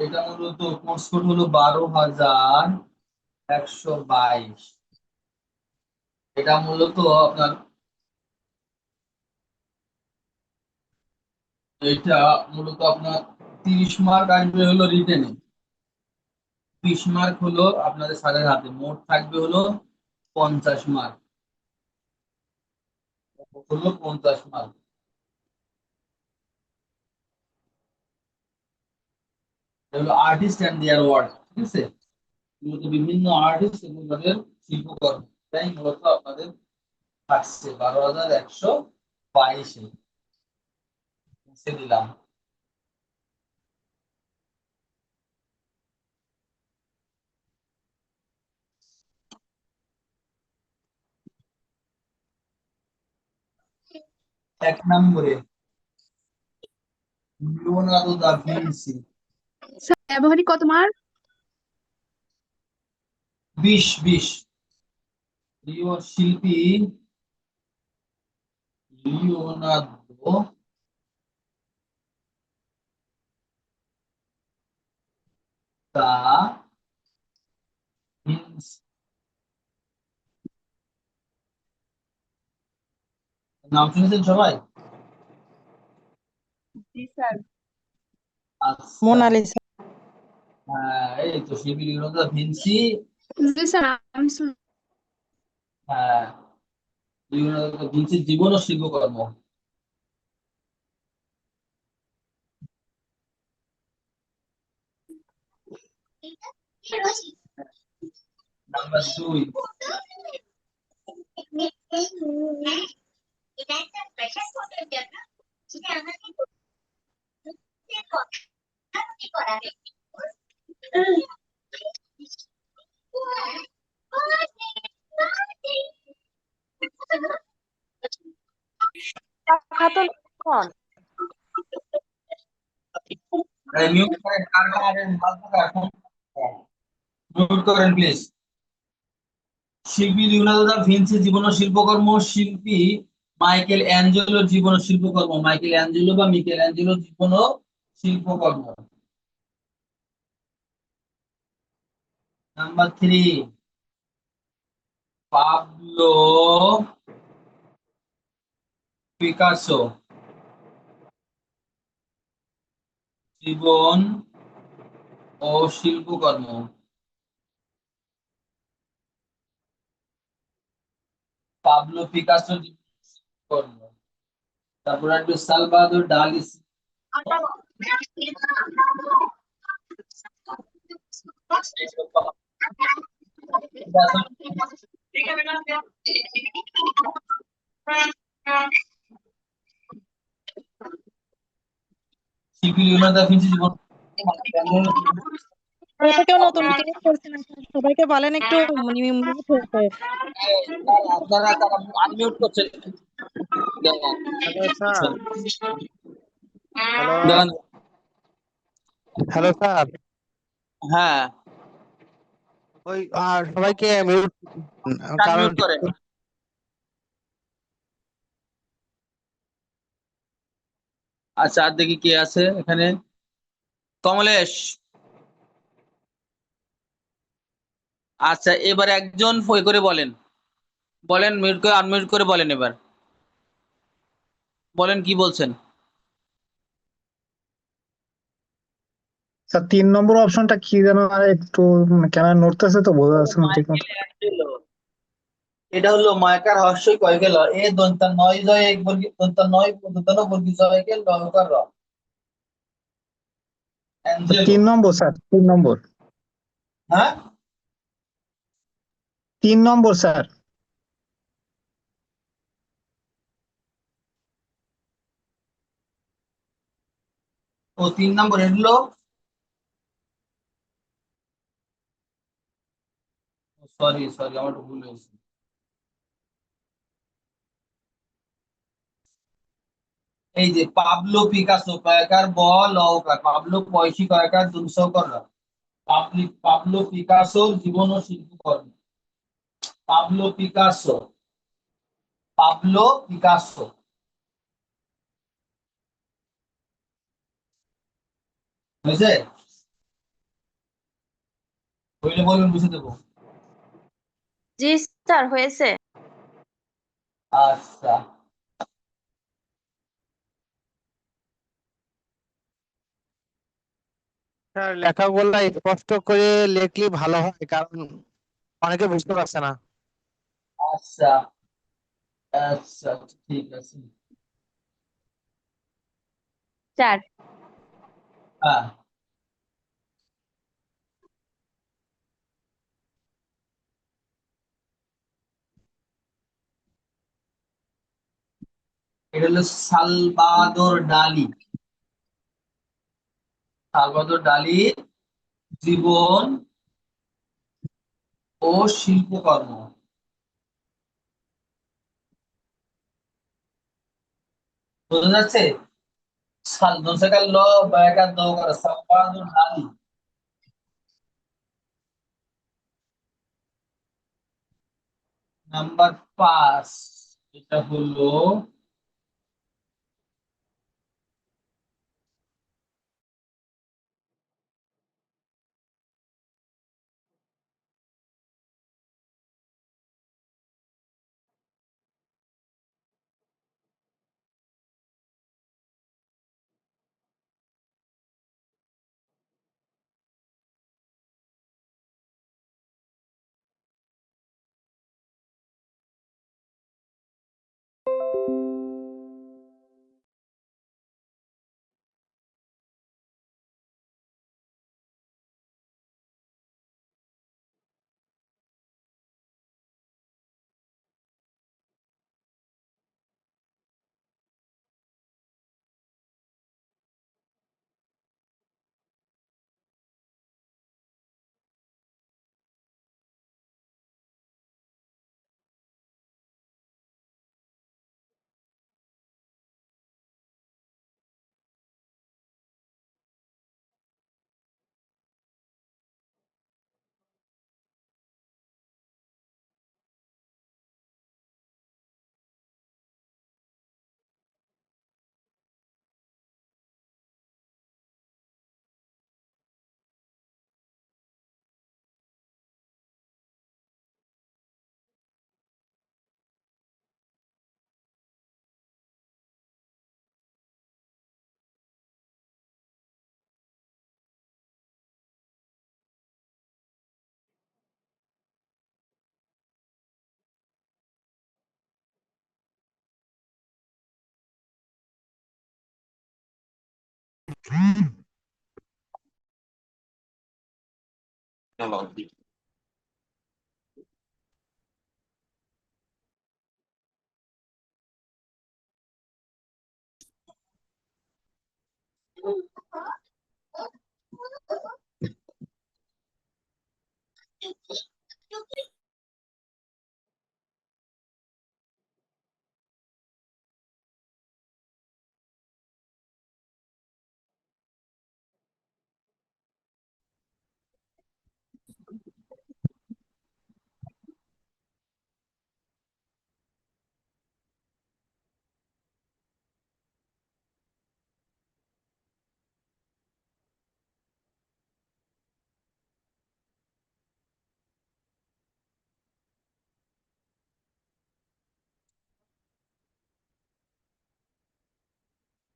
এটা মূলত কোর্স কোড হলো 12,122। এটা মূলত আপনার, এটা মূলত আপনার 30 মার্ক আসবে হলো রিটেনে, 20 মার্ক হলো আপনাদের স্যারের হাতে, মোট থাকবে হলো 50 মার্ক। হলো 50 মার্ক। এগুলো আর্টিস্ট এন্ড দেয়ার ওয়ার্ক, ঠিক আছে? মূলত বিভিন্ন আর্টিস্ট এবং তাদের শিল্পকর্ম, তাই মূলত আপনাদের থাকছে 12,122-এ। মুছে দিলাম। এক নম্বরে লিওনার্দো দা ভিঞ্চি। স্যার ব্যবহারিক কত মার্ক? 20 শিল্পী লিওনার্দো দা ভিঞ্চি। নাম শুনেছেন সবাই? জি স্যার। আচ্ছা, মোনালিসা। হ্যাঁ এই তো শিল্পী লিওনার্দো দা ভিঞ্চি। জি স্যার আমি শুন। হ্যাঁ, লিওনার্দো দা ভিঞ্চির জীবন ও শিল্পকর্ম। নাম্বার 2, খাতুন কোন? মিউট করেন, কার কার হাত থাকা এখন মিউট করেন প্লিজ। শিল্পী লিওনার্দো দা ভিঞ্চি জীবন ও শিল্পকর্ম, শিল্পী মাইকেল অ্যাঞ্জেলোর জীবন ও শিল্পকর্ম, মাইকেল অ্যাঞ্জেলো বা মিকেল অ্যাঞ্জেলোর জীবন ও শিল্পকর্ম। নাম্বার 3, পাবলো পিকাসো জীবন ও শিল্পকর্ম। পাবলো পিকাসো জীবন ও শিল্পকর্ম। তারপর একটু সালভাদর ডালি। শিল্পী লিওনার্দো দা ভিঞ্চি জীবন। এটা কেউ নতুন ক্রিয়েট করছে না স্যার, সবাইকে বলেন একটু মিউট হতে। আপনারা আনমিউট করছেন। Hello sir. হ্যালো। দেখান। Hello sir. হ্যাঁ, ওই সবাইকে মিউট, কারণ আনমিউট করেন। আচ্ছা, আর দেখি কে আছে এখানে। কমলেশ। আচ্ছা, এবার একজন ফই করে বলেন, বলেন মিউট করে আনমিউট করে বলেন, এবার বলেন কি বলছেন। স্যার 3 নম্বর অপশনটা কি যেন, আর একটু ক্যামেরা নড়তেছে তো বোঝা যাচ্ছে না ঠিক মতো। Michael Angelo. এটা হলো মায়াকার হর্ষই কয় গেল এ দন্তা নয় জয় এক বর্গী দন্তা নয় দন্তা ন বর্গী জয় গেল লহকার র। অ্যাঞ্জেলো। 3 নম্বর স্যার, 3 নম্বর, হ্যাঁ, 3 নম্বর স্যার। ও 3 নম্বর এগুলো। সরি সরি, আমার একটু ভুল হয়েছে। এই যে পাবলো পিকাসো কয়েকার বল লহকার, পাবলো পয়সি কয়েকার দুনশো কর। পাবলো পিকাসোর জীবন ও শিল্পকর্ম। Pablo Picasso, Pablo Picasso. হয়েছে? হইলে বলবেন, বুঝে দেবো। জি স্যার, হয়েছে। আচ্ছা, স্যার লেখাগুলো স্পষ্ট করে লেখলে ভালো হয়, কারণ অনেকে বুঝতে পারছে না। আচ্ছা, আচ্ছা, ঠিক আছে। স্যার, হ্যাঁ, এটা হলো সালভাদর ডালি। সালভাদর ডালির জীবন ও শিল্পকর্ম। বোঝা যাচ্ছে? দো সেকান্ড ল ব্যাকার দো করে সালভাদর ডালি। নাম্বার 5, এটা হলো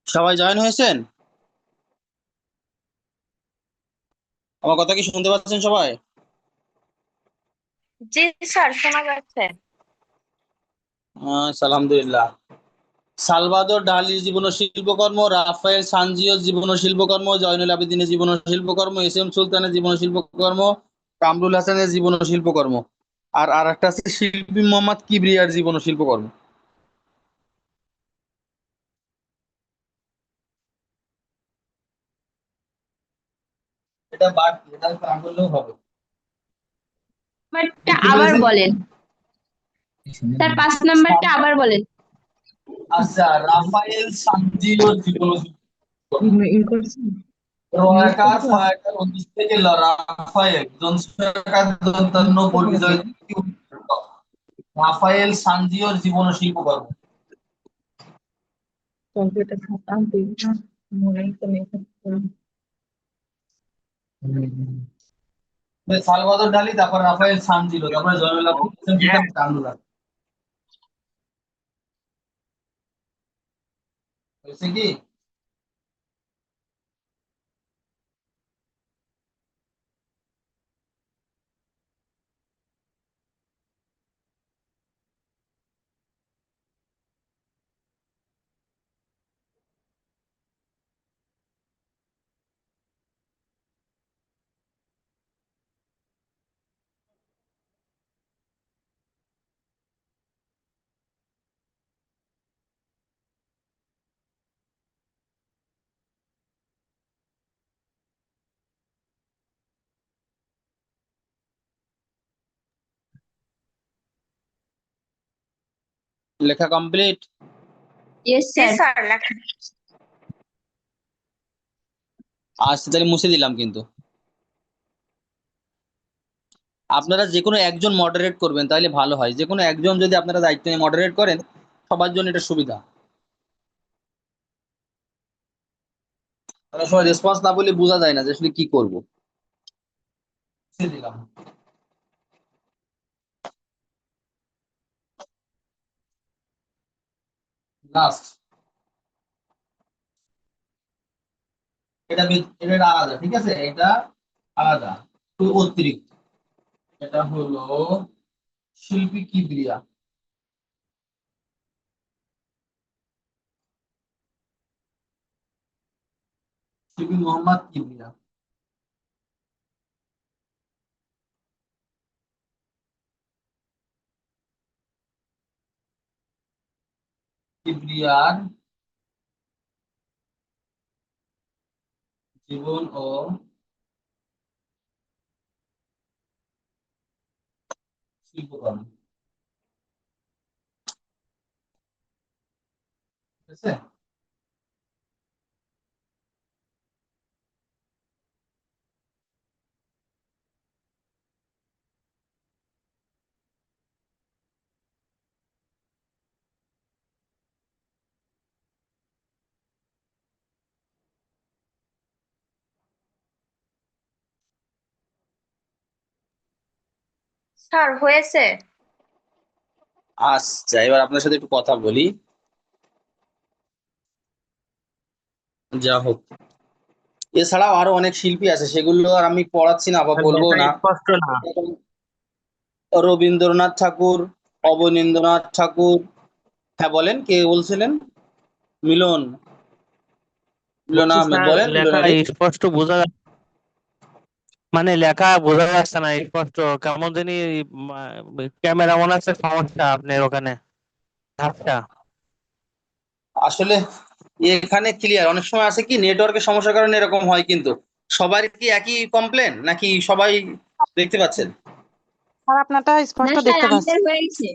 সবাই জয়েন হয়েছেন? আমার কথা কি শুনতে পাচ্ছেন সবাই? জি স্যার, শোনা যাচ্ছে। আলহামদুলিল্লাহ। সালভাদর ডালির জীবন ও শিল্পকর্ম, রাফায়েল সানজিওর জীবন ও শিল্পকর্ম, জয়নুল আবেদিনের জীবন ও শিল্পকর্ম, এস এম সুলতানের জীবন ও শিল্পকর্ম, কামরুল হাসানের জীবন ও শিল্পকর্ম, আর একটা আছে শিল্পী মোহাম্মদ কিবরিয়ার জীবন ও শিল্পকর্ম। এটা বাদ এটা না করলেও হবে। নাম্বারটা কি আবার বলেছেন? বলেন, তার 5 নাম্বারটা আবার বলেন। আচ্ছা, রাফায়েল সানজিওর জীবন ও শিল্পকর্ম। রয়াকার ফায়াকার 19 থেকে রাফায়েল জনসংখ্যার দন্তান্ন পরিচয় রাফায়েল সানজিওর জীবন ও শিল্পকর্ম। সালভাদর ডালি, তারপর রাফায়েল সানজিও, তারপরে জয়নুল আবেদিন, কামরুল হাসান। হয়েছে কি? লেখা কমপ্লিট? ইয়েস জি স্যার। স্যার, লেখা। আচ্ছা, তাহলে মুছে দিলাম কিন্তু। আপনারা যে কোনো একজন মডারেট করবেন তাহলে ভালো হয়। যে কোনো একজন যদি আপনারা দায়িত্ব নিয়ে মডারেট করেন, সবার জন্য এটা সুবিধা। অনেক সময় রেসপন্স না বলে বোঝা যায় না যে আসলে কি করবো। মুছে দিলাম। লাস্ট এটা আলাদা, ঠিক আছে, এটা আলাদা, তো অতিরিক্ত। এটা হলো শিল্পী কিবরিয়া। শিল্পী মোহাম্মদ কিবরিয়া। কিবরিয়ার জীবন ও শিল্পকর্ম। ঠিক আছে? স্যার, হয়েছে। আচ্ছা, এবার আপনার সাথে একটু কথা বলি। যা হোক, এছাড়াও আরো অনেক শিল্পী আছে, সেগুলো আর আমি পড়াচ্ছি না বা বলবো লেখা না। স্পষ্ট না। রবীন্দ্রনাথ ঠাকুর, অবনীন্দ্রনাথ ঠাকুর। হ্যাঁ বলেন, কে বলছিলেন? মিলন। মিলন বলছি আহমেদ, স্যার বলেন মিলন লেখা আলী। স্পষ্ট বোঝা মানে লেখা বোঝা যাচ্ছে না স্পষ্ট, কেমন জানি ক্যামেরা মনে হচ্ছে সমস্যা আপনার ওখানে, ঝাপসা। আসলে এখানে ক্লিয়ার, অনেক সময় আছে কি নেটওয়ার্কের সমস্যার কারণে এরকম হয়, কিন্তু সবার কি একই কমপ্লেন নাকি সবাই দেখতে পাচ্ছেন? স্যার আপনারটা স্পষ্ট দেখতে পাচ্ছি।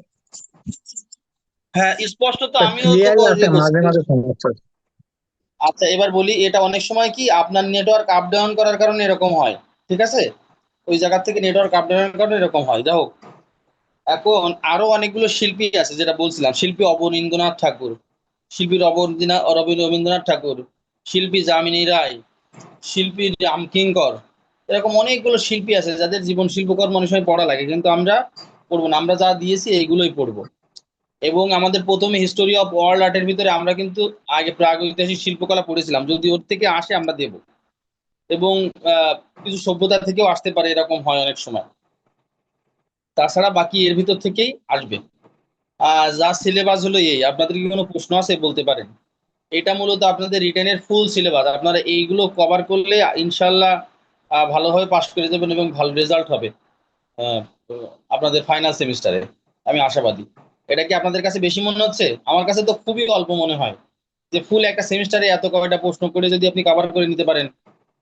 হ্যাঁ স্পষ্ট তো, আমিও তো ক্লিয়ারই আছে, ইয়ে করছি। মাঝে মাঝে সমস্যা। আচ্ছা এবার বলি, এটা অনেক সময় কি আপনার নেটওয়ার্ক আপ ডাউন করার কারণে এরকম হয়, ঠিক আছে? ওই জায়গা থেকে নেটওয়ার্ক আপ ডাউনের কারণে এরকম হয়। যাই হোক, এখন আরো অনেকগুলো শিল্পী আছে, যেটা বলছিলাম, শিল্পী অবনীন্দ্রনাথ ঠাকুর, শিল্পী রবীন্দ্রনাথ ঠাকুর, শিল্পী যামিনী রায়, শিল্পী রামকিঙ্কর, এরকম অনেকগুলো শিল্পী আছে যাদের জীবন শিল্পকর্ম অনেক সময় পড়া লাগে, কিন্তু আমরা পড়বো না, আমরা যা দিয়েছি এইগুলোই পড়বো। এবং আমাদের প্রথমে হিস্টোরি অফ ওয়ার্ল্ড আর্টের ভিতরে আমরা কিন্তু আগে প্রাগৈতিহাসিক শিল্পকলা পড়েছিলাম, যদি ওর থেকে আসে আমরা দেব। এবং কিছু সভ্যতা থেকেও আসতে পারে, এরকম হয় অনেক সময়। তাছাড়া বাকি এর ভিতর থেকেই আসবে। যা সিলেবাস হলো এই, আপনাদের কি কোনো প্রশ্ন আছে বলতে পারেন। এটা মূলত আপনাদের রিটেনের ফুল সিলেবাস, আপনারা এইগুলো কভার করলে ইনশাল্লাহ ভালোভাবে পাস করে যাবেন এবং ভালো রেজাল্ট হবে তো আপনাদের ফাইনাল সেমিস্টারে, আমি আশাবাদী। এটা কি আপনাদের কাছে বেশি মনে হচ্ছে? আমার কাছে তো খুবই অল্প মনে হয় যে ফুল একটা সেমিস্টারে এত কয়টা প্রশ্ন করে যদি আপনি কভার করে নিতে পারেন।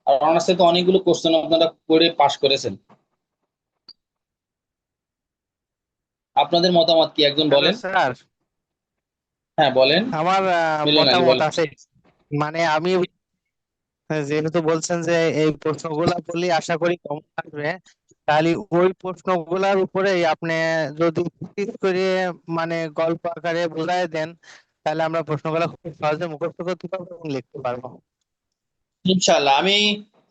আর অনার্সে তো অনেকগুলো কোশ্চেন আপনারা করে পাস করেছেন। আপনাদের মতামত কি একজন হ্যালো বলেন। স্যার, হ্যাঁ বলেন আমার মিলন আলী, মতামত বলেন। আছে। মানে আমি যেহেতু বলছেন যে এই প্রশ্নগুলা বললে আশা করি কম থাকবে, তাহলে ওই প্রশ্নগুলার উপরে আপনি যদি practice করে মানে গল্প আকারে বোঝায় দেন, তাহলে আমরা প্রশ্নগুলা খুব সহজে মুখস্থ করতে পারবো এবং লিখতে পারবো। ইনশাআল্লাহ আমি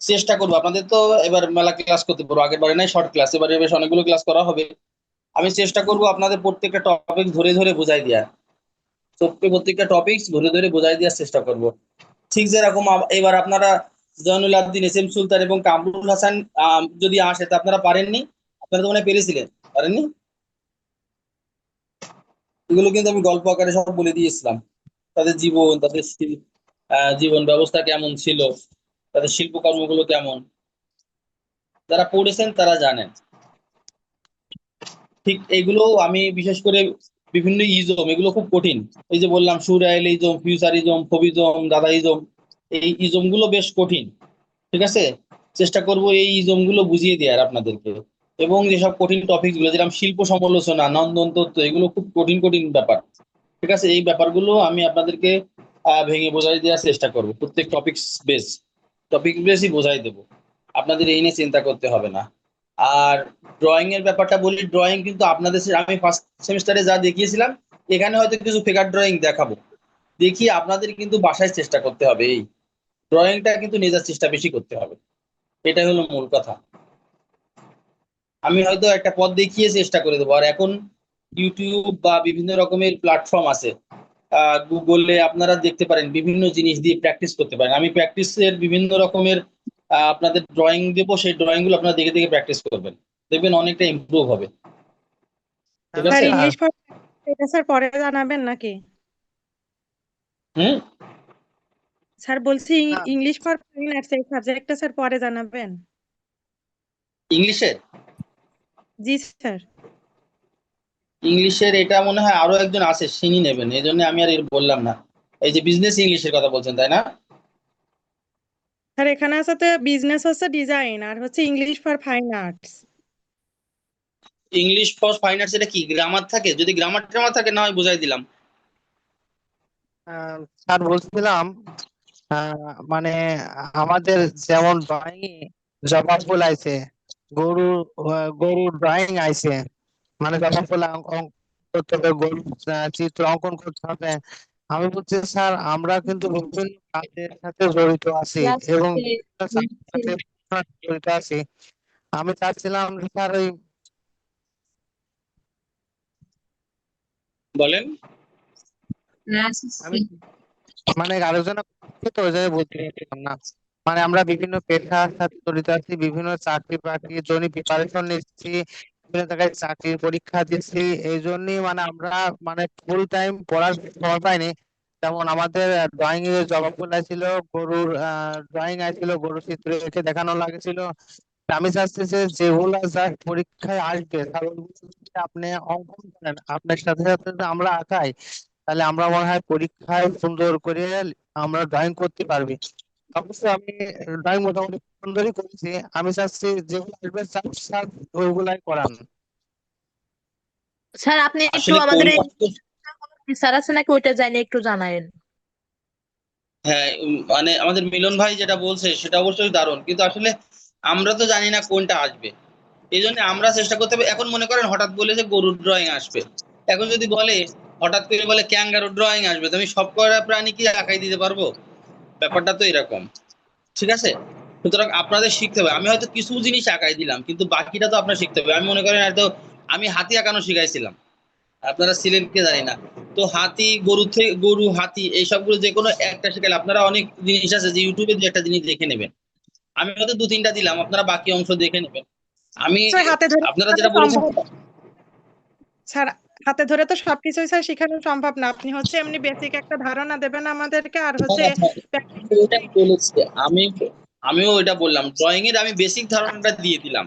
চেষ্টা করবো। আপনাদের তো এবার মেলা ক্লাস করতে পারবো, আগের বারে নাই শর্ট ক্লাস, এবারে বেশ অনেকগুলো ক্লাস করা হবে। আমি চেষ্টা করব আপনাদের প্রত্যেকটা টপিক ধরে ধরে বোঝাই দেওয়ার, প্রত্যেকটা টপিক ধরে ধরে বোঝাই দেওয়ার চেষ্টা করব। ঠিক যেরকম এবার আপনারা জয়নুল আবদিন, এস এম সুলতান এবং কামরুল হাসান যদি আসে, তা আপনারা পারেননি? আপনারা তো মনে হয় পেরেছিলেন, পারেননি? এগুলো কিন্তু আমি গল্প আকারে সব বলে দিয়েছিলাম, তাদের জীবন, তাদের জীবন ব্যবস্থা কেমন ছিল, তাদের শিল্পকর্মগুলো কেমন, যারা পড়েছেন তারা জানেন। ঠিক এগুলো আমি বিশেষ করে বিভিন্ন ইজম, এগুলো খুব কঠিন। এই যে বললাম সুরাইলিজম, ফিউচারিজম, ফবিজম, দাদাইজম, এই ইজম গুলো বেশ কঠিন, ঠিক আছে? চেষ্টা করব এই ইজম গুলো বুঝিয়ে দেওয়ার আপনাদেরকে। এবং যেসব কঠিন টপিক গুলো, যেরকম শিল্প সমালোচনা, নন্দন তত্ত্ব, এগুলো খুব কঠিন কঠিন ব্যাপার, ঠিক আছে? এই ব্যাপারগুলো আমি আপনাদেরকে ভেঙে বোঝাই দেওয়ার চেষ্টা করব। প্রত্যেক টপিক বেসই বোঝাই দেবো, আপনাদের এই নিয়ে চিন্তা করতে হবে না। আর ড্রয়িং এর ব্যাপারটা বলি, ড্রয়িং কিন্তু আপনাদের আমি ফার্স্ট সেমিস্টারে যা দেখিয়েছিলাম, এখানে হয়তো কিছু ফিগার ড্রয়িং দেখাবো, দেখিয়ে আপনাদের কিন্তু বাসায় চেষ্টা করতে হবে। এই ড্রয়িংটা কিন্তু নিজের চেষ্টা বেশি করতে হবে, এটাই হলো মূল কথা। আমি হয়তো একটা পথ দেখিয়ে চেষ্টা করে দেবো। আর এখন ইউটিউব বা বিভিন্ন রকমের প্ল্যাটফর্ম আছে, গুগলে আপনারা দেখতে পারেন, বিভিন্ন জিনিস দিয়ে প্র্যাকটিস করতে পারেন। আমি প্র্যাকটিসের বিভিন্ন রকমের আপনাদের ড্রয়িং দেবো, সেই ড্রয়িং গুলো আপনারা দেখে দেখে প্র্যাকটিস করবেন, দেখবেন অনেকটা ইমপ্রুভ হবে, ঠিক স্যার আছে? স্যার ইংলিশ ফর এটা স্যার পরে জানাবেন নাকি? হুম। স্যার বলছি ইংলিশ ফর ফাইন আর্টস এই সাবজেক্টটা স্যার পরে জানাবেন। ইংলিশের জি স্যার। ইংলিশের এটা মনে হয় আরো একজন আছে, তিনি নেবেন, এই জন্য আমি আর এর বললাম না। এই যে বিজনেস ইংলিশের কথা বলছেন, তাই না? স্যার এখানে আছে তো বিজনেস হচ্ছে ডিজাইন, আর হচ্ছে English for fine arts. English for fine arts এটা কি গ্রামার থাকে? যদি গ্রামার ট্রামার থাকে না হয় বুঝাই দিলাম। স্যার বলছিলাম মানে আমাদের যেমন ড্রয়িং জবা ফুল আইছে, গরু গরুর ড্রয়িং আইছে, মানে জবা ফুল অঙ্কন করতে হবে, গরু চিত্র অঙ্কন করতে হবে। আমি বলছি স্যার আমরা কিন্তু বিভিন্ন কাজের সাথে জড়িত আছি এবং বিভিন্ন চাকরির সাথে জড়িত আছি। আমি চাচ্ছিলাম যে স্যার ওই বলেন। আমি মানে আলোচনা করছি তো ওই জন্য বলতে পারছিলাম না। মানে আমরা বিভিন্ন পেশার সাথে জড়িত আছি, বিভিন্ন চাকরি বাকরির জন্য প্রিপারেশন নিচ্ছি, বিভিন্ন জায়গায় চাকরির পরীক্ষা দিচ্ছি, এই জন্যই মানে আমরা মানে ফুল টাইম পড়ার সময় পাইনি। যেমন আমাদের ড্রয়িং এর জবাবগুলো ছিল গরুর ড্রয়িং আছিল, গরুর চিত্র এঁকে দেখানো লাগছিল। আমি চাচ্ছি যে যেগুলা যা পরীক্ষায় আসবে তার ওইগুলো যদি আপনি অঙ্কন করেন আপনার সাথে সাথে যদি আমরা আঁকাই, তাহলে আমরা মনে হয় পরীক্ষায় সুন্দর করে আমরা ড্রয়িং করতে পারবি। অবশ্যই আমি ড্রয়িং মোটামুটি সুন্দরই করেছি। আমি চাচ্ছি যেগুলো আসবে স্যার ওইগুলাই করান। স্যার আপনি একটু আসলে আমাদের এই কোনটা স্যার আছে নাকি ওইটা জানি একটু জানায়েন। হ্যাঁ, মানে আমাদের মিলন ভাই যেটা বলছে সেটা অবশ্যই দারুণ, কিন্তু আসলে আমরা তো জানি না কোনটা আসবে। এই জন্য আমরা চেষ্টা করতে হবে। এখন মনে করেন হঠাৎ বলে যে গরুর ড্রয়িং আসবে, এখন যদি বলে হঠাৎ করে বলে ক্যাঙ্গারুর ড্রয়িং আসবে, তো আমি সব কয়টা প্রাণী কি আঁকাই দিতে পারবো? ব্যাপারটা তো এরকম, ঠিক আছে? সুতরাং আপনাদের শিখতে হবে। আমি হয়তো কিছু জিনিস আঁকাই দিলাম, কিন্তু বাকিটা তো আপনার শিখতে হবে। আমি মনে করেন হয়তো আমি হাতি আঁকানো শিখাইছিলাম, আপনারা ছিলেন কে জানি না। তো হাতি, গরু থেকে গরু, হাতি এই সবগুলো যে কোনো একটা শিখালে, আপনারা অনেক জিনিস আছে যে ইউটিউবে দু একটা জিনিস দেখে নেবেন। আমি হয়তো 2-3টা দিলাম, আপনারা বাকি অংশ দেখে নেবেন। আমি স্যার হাতে ধরে আপনারা শেখানো যেটা বলেছেন সম্ভব স্যার, হাতে ধরে তো সবকিছুই স্যার শেখানো সম্ভব না। আপনি হচ্ছে এমনি বেসিক একটা ধারণা দেবেন আমাদেরকে, আর হচ্ছে হ্যাঁ, হ্যাঁ, ওইটা বলেছি আমি, আমিও ওইটা বললাম। ড্রয়িং এর আমি বেসিক ধারণাটা দিয়ে দিলাম,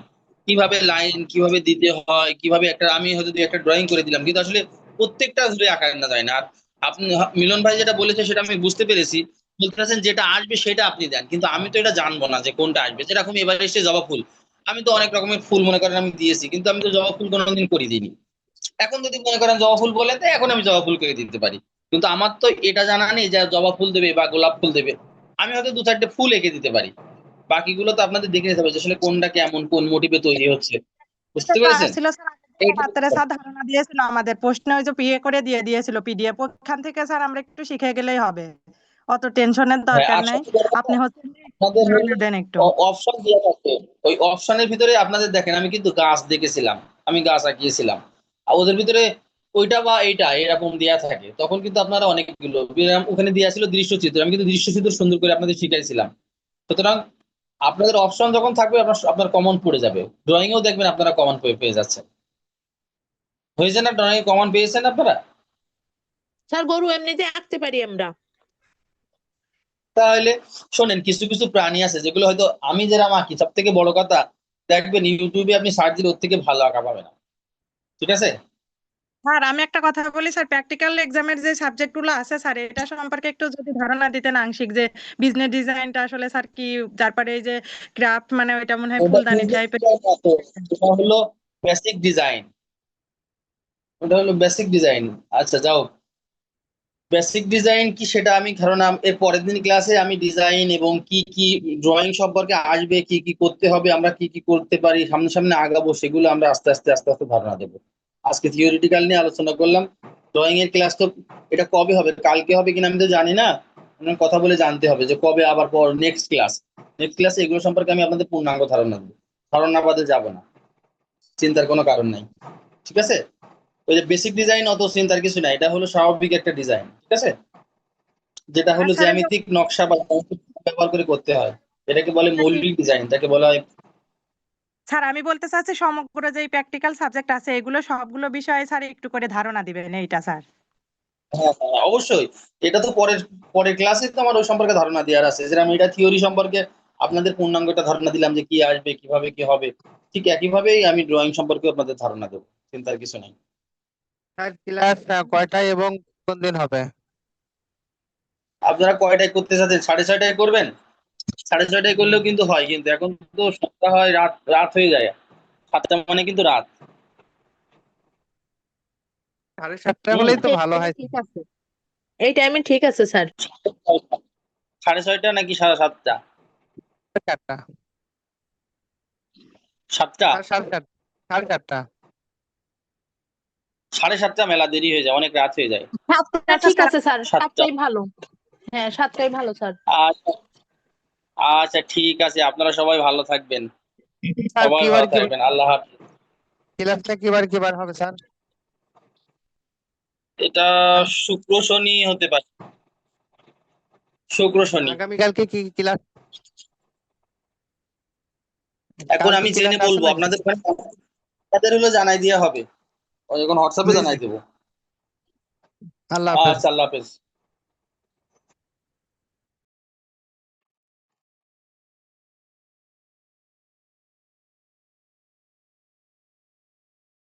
কিভাবে লাইন কিভাবে দিতে হয়, কিভাবে একটা, আমি হয়তো একটা ড্রয়িং করে দিলাম, কিন্তু আসলে প্রত্যেকটা ধরে আঁকা না যায় না। আর আপনি মিলন ভাই যেটা বলেছে সেটা আমি বুঝতে পেরেছি। বলতেছেন যেটা আসবে সেটা আপনি দেন, কিন্তু আমি তো এটা জানবো না যে কোনটা আসবে। যেরকম এবারে এসে জবা ফুল, আমি তো অনেক রকমের ফুল মনে করেন আমি দিয়েছি, কিন্তু আমি তো জবা ফুল কোনোদিন করে দিইনি। এখন যদি মনে করেন জবা ফুল বলে, তো এখন আমি জবা ফুল করে দিতে পারি, কিন্তু আমার তো এটা জানা নেই যে জবা ফুল দেবে বা গোলাপ ফুল দেবে। আমি হয়তো 2-4টে ফুল এঁকে দিতে পারি, বাকিগুলো তো আপনাদের দেখে নিতে হবে যে আসলে কোনটা কেমন, কোন মোটিভে তৈরি হচ্ছে। বুঝতে তো পেরেছেন? আসছিল স্যার, এইটা রাত্রে স্যার ধারণা দিয়েছিল আমাদের, প্রশ্নে ওই যে পিএ করে দিয়ে দিয়েছিল পিডিএফ, ওখান থেকে স্যার আমরা একটু শিখে গেলেই হবে, অত টেনশনের হ্যাঁ, দরকার আর নাই। সবচেয়ে বড় কথা, আপনি হচ্ছে আপনাদের ধারণা দেন একটু। অপশন দেওয়া থাকে। ওই অপশনের ভিতরে আপনাদের দেখেন, আমি কিন্তু গাছ দেখেছিলাম, আমি গাছ আঁকিয়েছিলাম। আর ওদের ভিতরে ওইটা বা এইটা এরকম দেয়া থাকে, তখন কিন্তু আপনারা অনেকগুলো ওখানে দেওয়া ছিল দৃশ্যচিত্র, আমি কিন্তু দৃশ্যচিত্র সুন্দর করে আপনাদের শিখাইছিলাম। সুতরাং আপনাদের অপশন যখন থাকবে আপনার কমন পড়ে যাবে। ড্রয়িং এও দেখবেন আপনারা কমন পেয়ে যাচ্ছেন। হয়েছে না? ড্রয়িং কমন পেয়েছেন আপনারা? স্যার গরু এমনিতে আঁকতে পারি আমরা। তাহলে শোনেন, কিছু কিছু প্রাণী আছে যেগুলো হয়তো আমি যেরকম আঁকি, সব থেকে বড় কথা দেখবেন ইউটিউবে আপনি সার্চ দিলে ওর থেকে ভালো আঁকা পাবে না, ঠিক আছে? স্যার আমি একটা কথা বলি স্যার, প্র্যাকটিক্যাল এক্সামের যে সাবজেক্ট গুলো আছে স্যার, এটা সম্পর্কে একটু যদি ধারণা দিতেন আংশিক, যে বিজনেস ডিজাইনটা আসলে স্যার কি, তারপরে এই যে ক্রাফট মানে ওইটা মনে হয় ওটা ফুলদানি business টাইপের। design না তো, ওটা হলো বেসিক ডিজাইন। ওটা হলো বেসিক ডিজাইন। আচ্ছা যাও, বেসিক ডিজাইন কি সেটা আমি, কারণ এর পরের দিন ক্লাসে আমি ডিজাইন এবং কি কি ড্রয়িং সম্পর্কে আসবে, কি কি করতে হবে, আমরা কি কি করতে পারি, সামনে সামনে আগাবো, সেগুলো আমরা আস্তে আস্তে আস্তে আস্তে ধারণা দেবো। আজকে থিওরিটিক্যাল নিয়ে আলোচনা করলাম। ড্রয়িং এর ক্লাস তো এটা কবে হবে, কালকে হবে কিনা আমি তো জানি না। আপনার কথা বলে জানতে হবে যে কবে আবার পর নেক্সট ক্লাসে এগুলো সম্পর্কে আমি আপনাদের পূর্ণাঙ্গ ধারণা দেবো। ধারণা বাদে যাবো না, চিন্তার কোনো কারণ নাই, ঠিক আছে? ওই যে বেসিক ডিজাইন অত চিন্তার কিছু নাই, এটা হলো স্বাভাবিক একটা ডিজাইন, ঠিক আছে? যেটা আর হলো স্যার জ্যামিতিক নকশা বা ব্যবহার করে করতে হয়, এটাকে বলে মৌলিক ডিজাইন, তাকে বলা হয়। স্যার আমি বলতে চাচ্ছি সমগ্র যে প্র্যাকটিক্যাল সাবজেক্ট আছে এগুলো সবগুলো বিষয়ে স্যার একটু করে ধারণা দিবেন এইটা স্যার। হ্যাঁ, হ্যাঁ, অবশ্যই। এটা তো পরের পরের ক্লাসে তো আমার ওই সম্পর্কে ধারণা দেওয়ার আছে, যেরকম এটা থিওরি সম্পর্কে আপনাদের পূর্ণাঙ্গ একটা ধারণা দিলাম যে কি আসবে, কিভাবে কি হবে, ঠিক একইভাবেই আমি ড্রয়িং সম্পর্কে আপনাদের ধারণা দেবো, চিন্তার কিছু নেই। স্যার ক্লাস কয়টায় এবং কোন দিন হবে? আপনারা কয়টায় করতে চাচ্ছেন? 6:30টায় করবেন? 6:30টায় করলেও কিন্তু হয়, কিন্তু এখন তো সন্ধ্যা হয়, রাত রাত হয়ে যায়। 7টা মানে কিন্তু রাত। 7:30 হুম, হলেই তো এই ভালো টাইমে হয়। ঠিক আছে, এই টাইমে ঠিক আছে স্যার। 6:30 নাকি 7:30? 4:30। 7টা? 4:30। 4:30। 7:30 মেলা দেরি হয়ে যায়, অনেক রাত হয়ে যায়। 7টা ঠিক আছে স্যার, 7টা? 7টাই ভালো। হ্যাঁ 7টাই ভালো স্যার। আচ্ছা, আচ্ছা, ঠিক আছে, আপনারা সবাই ভালো থাকবেন। স্যার সবাই কিবার ভালো কিবার থাকবেন, আল্লাহ হাফেজ। ক্লাসটা কিবার হবে স্যার? এটা শুক্র শনি হতে পারে, শুক্র শনি। আগামীকালকে কি ক্লাস? এখন কালকে আমি ক্লাস জেনে আছে বলবো, নাকি? আপনাদের তাদের হলো জানাই দেওয়া হবে, এখন হোয়াটসঅ্যাপে জি জি। জানাই দেবো। আল্লাহ হাফেজ। আচ্ছা, আল্লাহ হাফেজ।